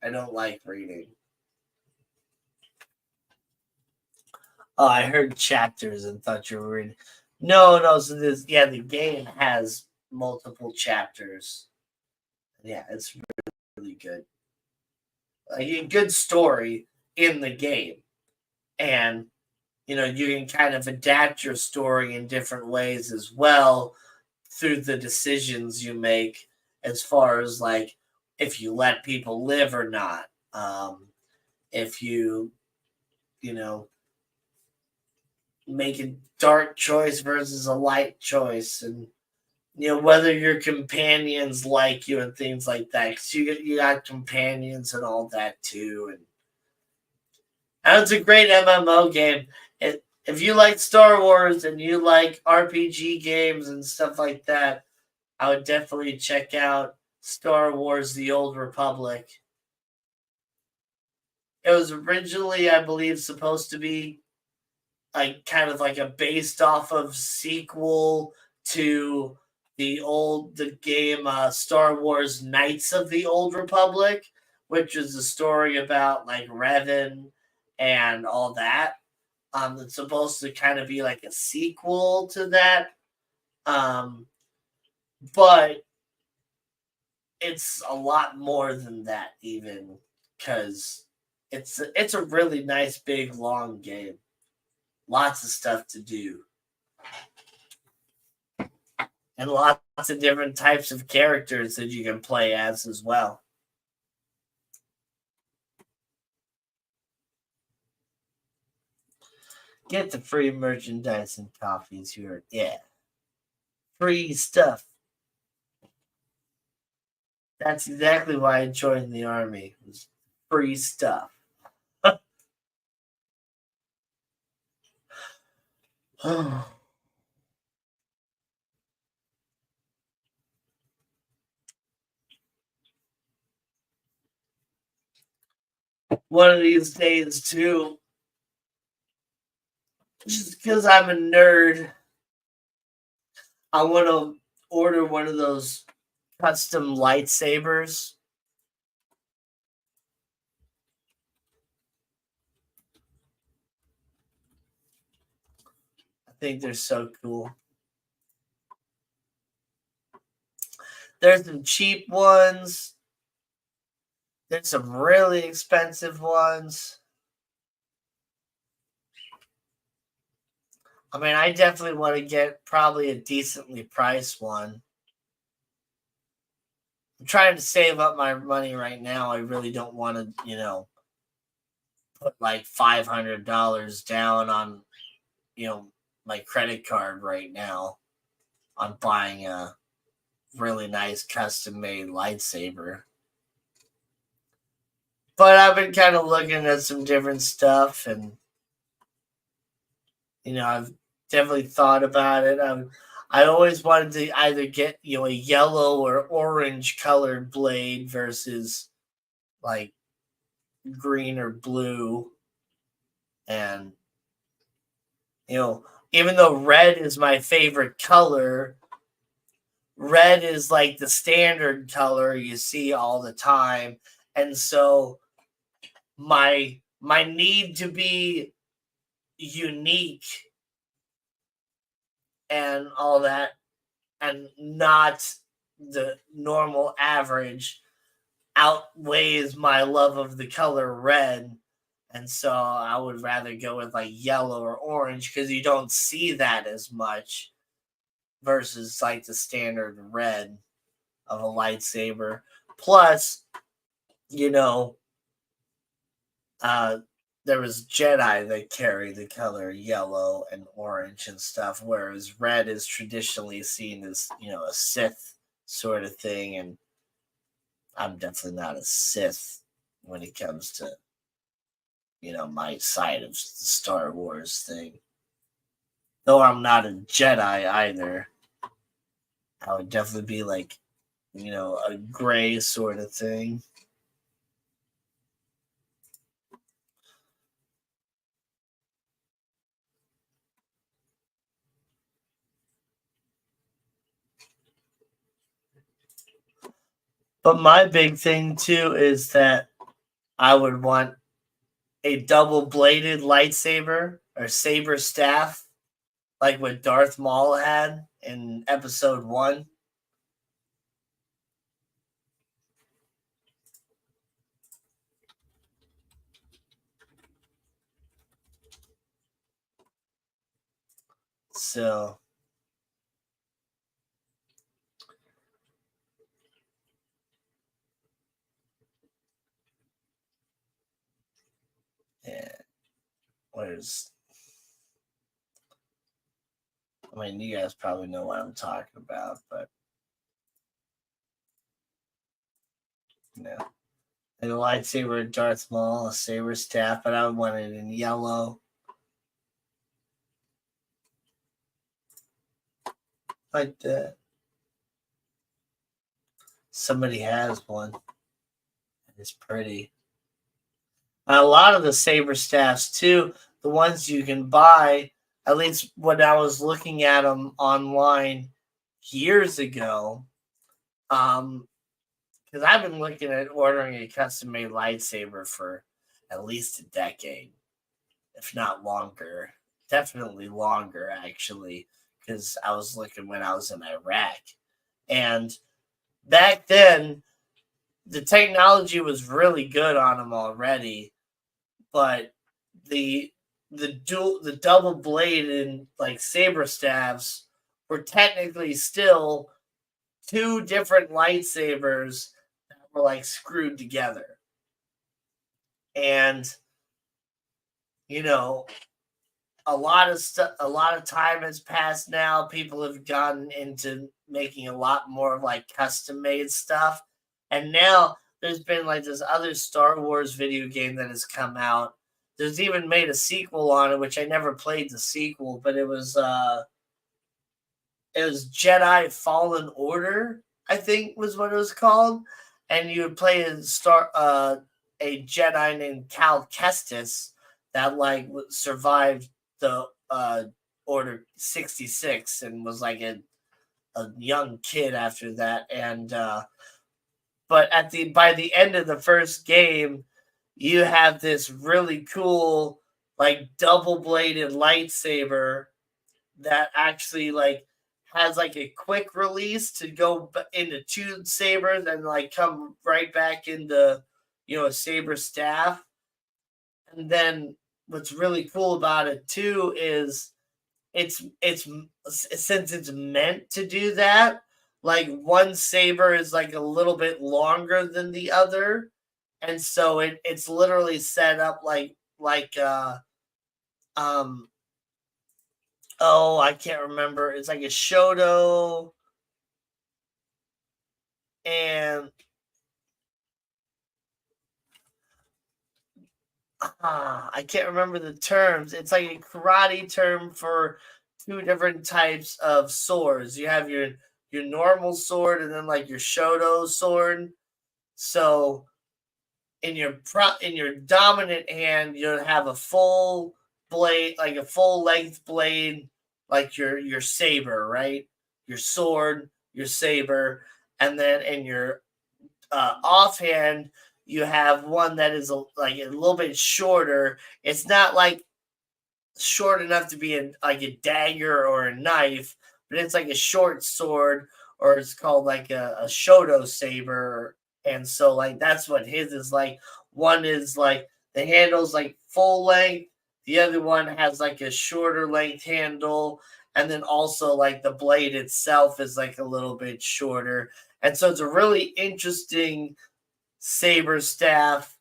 I don't like reading. Oh, I heard chapters and thought you were reading. No. So the game has multiple chapters. Yeah, it's really good. Like a good story in the game, and you can kind of adapt your story in different ways as well through the decisions you make, as far as like if you let people live or not, if you know make a dark choice versus a light choice, and whether your companions like you and things like that, because you got companions and all that too, and it's a great MMO game. If you like Star Wars and you like RPG games and stuff like that, I would definitely check out Star Wars: The Old Republic. It was originally, I believe, supposed to be like kind of like a based off of sequel to the game Star Wars Knights of the Old Republic, which is a story about like Revan and all that. It's supposed to kind of be like a sequel to that. But it's a lot more than that, even, because it's a really nice, big, long game. Lots of stuff to do, and lots of different types of characters that you can play as well. Get the free merchandise and coffees here. Yeah. Free stuff. That's exactly why I joined the army. It was free stuff. One of these days, too, just because I'm a nerd, I want to order one of those custom lightsabers. I think they're so cool. There's some cheap ones. There's some really expensive ones. I mean, I definitely want to get probably a decently priced one. I'm trying to save up my money right now. I really don't want to, put like $500 down on, my credit card right now on buying a really nice custom made lightsaber. But I've been kind of looking at some different stuff, and I've definitely thought about it. I always wanted to either get a yellow or orange colored blade versus like green or blue, and even though red is my favorite color, red is like the standard color you see all the time, and so my need to be unique and all that, and not the normal average, outweighs my love of the color red. And so I would rather go with like yellow or orange, because you don't see that as much versus like the standard red of a lightsaber. Plus, there was Jedi that carry the color yellow and orange and stuff, whereas red is traditionally seen as, a Sith sort of thing. And I'm definitely not a Sith when it comes to, my side of the Star Wars thing. Though I'm not a Jedi either. I would definitely be like, a gray sort of thing. But my big thing too is that I would want a double bladed lightsaber or saber staff, like what Darth Maul had in episode 1. So yeah, you guys probably know what I'm talking about, but and a lightsaber, Darth Maul, a saber staff, but I would want it in yellow. Like that. Somebody has one. It's pretty. A lot of the saber staffs too, the ones you can buy, at least when I was looking at them online years ago, because I've been looking at ordering a custom made lightsaber for at least a decade. if not longer. Definitely longer, actually, because I was looking when I was in Iraq. And back then, the technology was really good on them already, but the the double bladed like saber staffs were technically still two different lightsabers that were like screwed together. And you know, a lot of time has passed now. People have gotten into making a lot more of like custom made stuff. And now there's been like this other Star Wars video game that has come out. There's even made a sequel on it, which I never played the sequel, but it was Jedi Fallen Order, I think was what it was called. And you would play a Jedi named Cal Kestis that like survived the Order 66 and was like a young kid after that. And but by the end of the first game, you have this really cool like double bladed lightsaber that actually like has like a quick release to go into two sabers and like come right back into a saber staff. And then what's really cool about it too is it's since it's meant to do that, like one saber is like a little bit longer than the other, and so it's literally set up like oh, I can't remember. It's like a Shoto and I can't remember the terms. It's like a karate term for two different types of swords. You have your normal sword and then like your Shoto sword. So in your dominant hand, you'll have a full blade, like a full length blade, like your saber, right? Your sword, your saber, and then in your offhand, you have one that is like a little bit shorter. It's not like short enough to be like a dagger or a knife, but it's like a short sword, or it's called like a Shoto saber. And so like that's what his is like. One is like the handle's like full length, the other one has like a shorter length handle, and then also like the blade itself is like a little bit shorter. And so it's a really interesting saber staff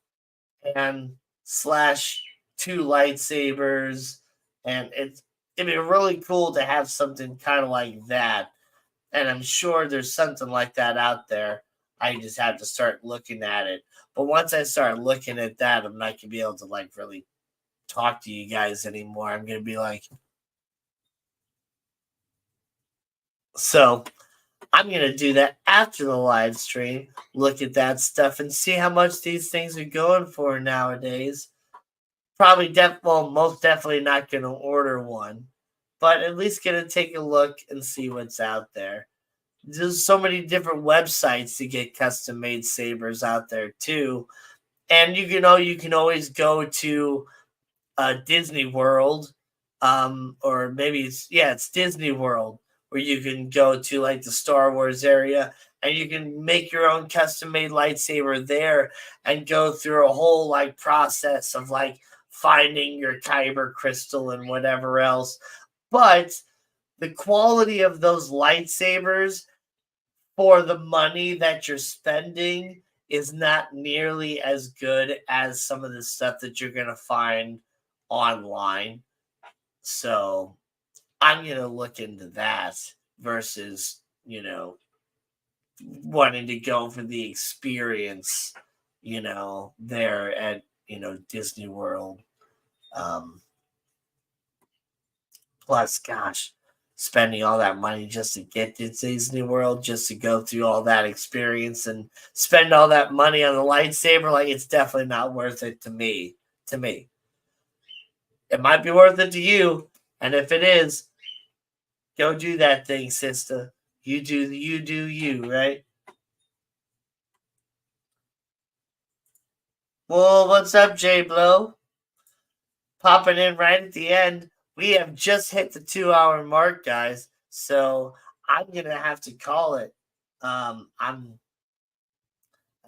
and slash two lightsabers, and it'd be really cool to have something kind of like that. And I'm sure there's something like that out there. I just have to start looking at it. But once I start looking at that, I'm not gonna be able to like really talk to you guys anymore. I'm gonna be like, so I'm going to do that after the live stream, look at that stuff and see how much these things are going for nowadays. Probably, most definitely not going to order one, but at least going to take a look and see what's out there. There's so many different websites to get custom made sabers out there too. And you can always go to Disney World, or maybe it's Disney World, where you can go to like the Star Wars area and you can make your own custom made lightsaber there and go through a whole like process of like finding your kyber crystal and whatever else. But the quality of those lightsabers for the money that you're spending is not nearly as good as some of the stuff that you're going to find online. So I'm going to look into that versus, wanting to go for the experience, there at, Disney World. Plus, gosh, spending all that money just to get to Disney World, just to go through all that experience and spend all that money on the lightsaber, like it's definitely not worth it to me. It might be worth it to you, and if it is, go do that thing, sister. You do you, right? Well, what's up, J Blow? popping in right at the end. We have just hit the 2-hour mark, guys. So I'm gonna have to call it. I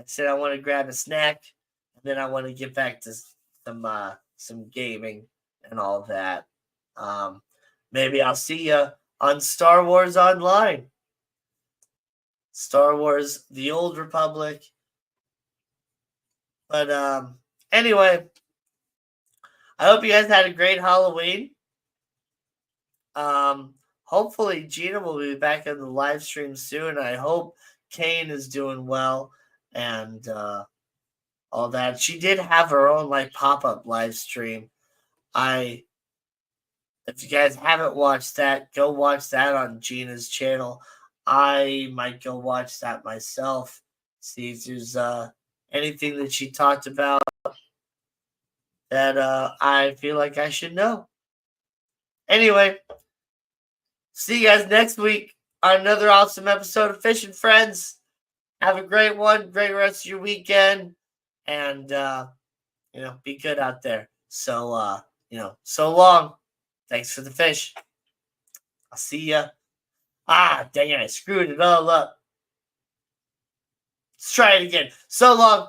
said I want to grab a snack, and then I want to get back to some gaming and all of that. Maybe I'll see you on Star Wars Online. Star Wars: The Old Republic. But anyway, I hope you guys had a great Halloween. Hopefully Gina will be back on the live stream soon. I hope Kane is doing well and all that. She did have her own like pop-up live stream. If you guys haven't watched that, go watch that on Gina's channel. I might go watch that myself. See if there's anything that she talked about that I feel like I should know. Anyway, see you guys next week on another awesome episode of Fish and Friends. Have a great one, great rest of your weekend, and be good out there. So so long. Thanks for the fish. I'll see ya. Dang it, I screwed it all up. Let's try it again. So long.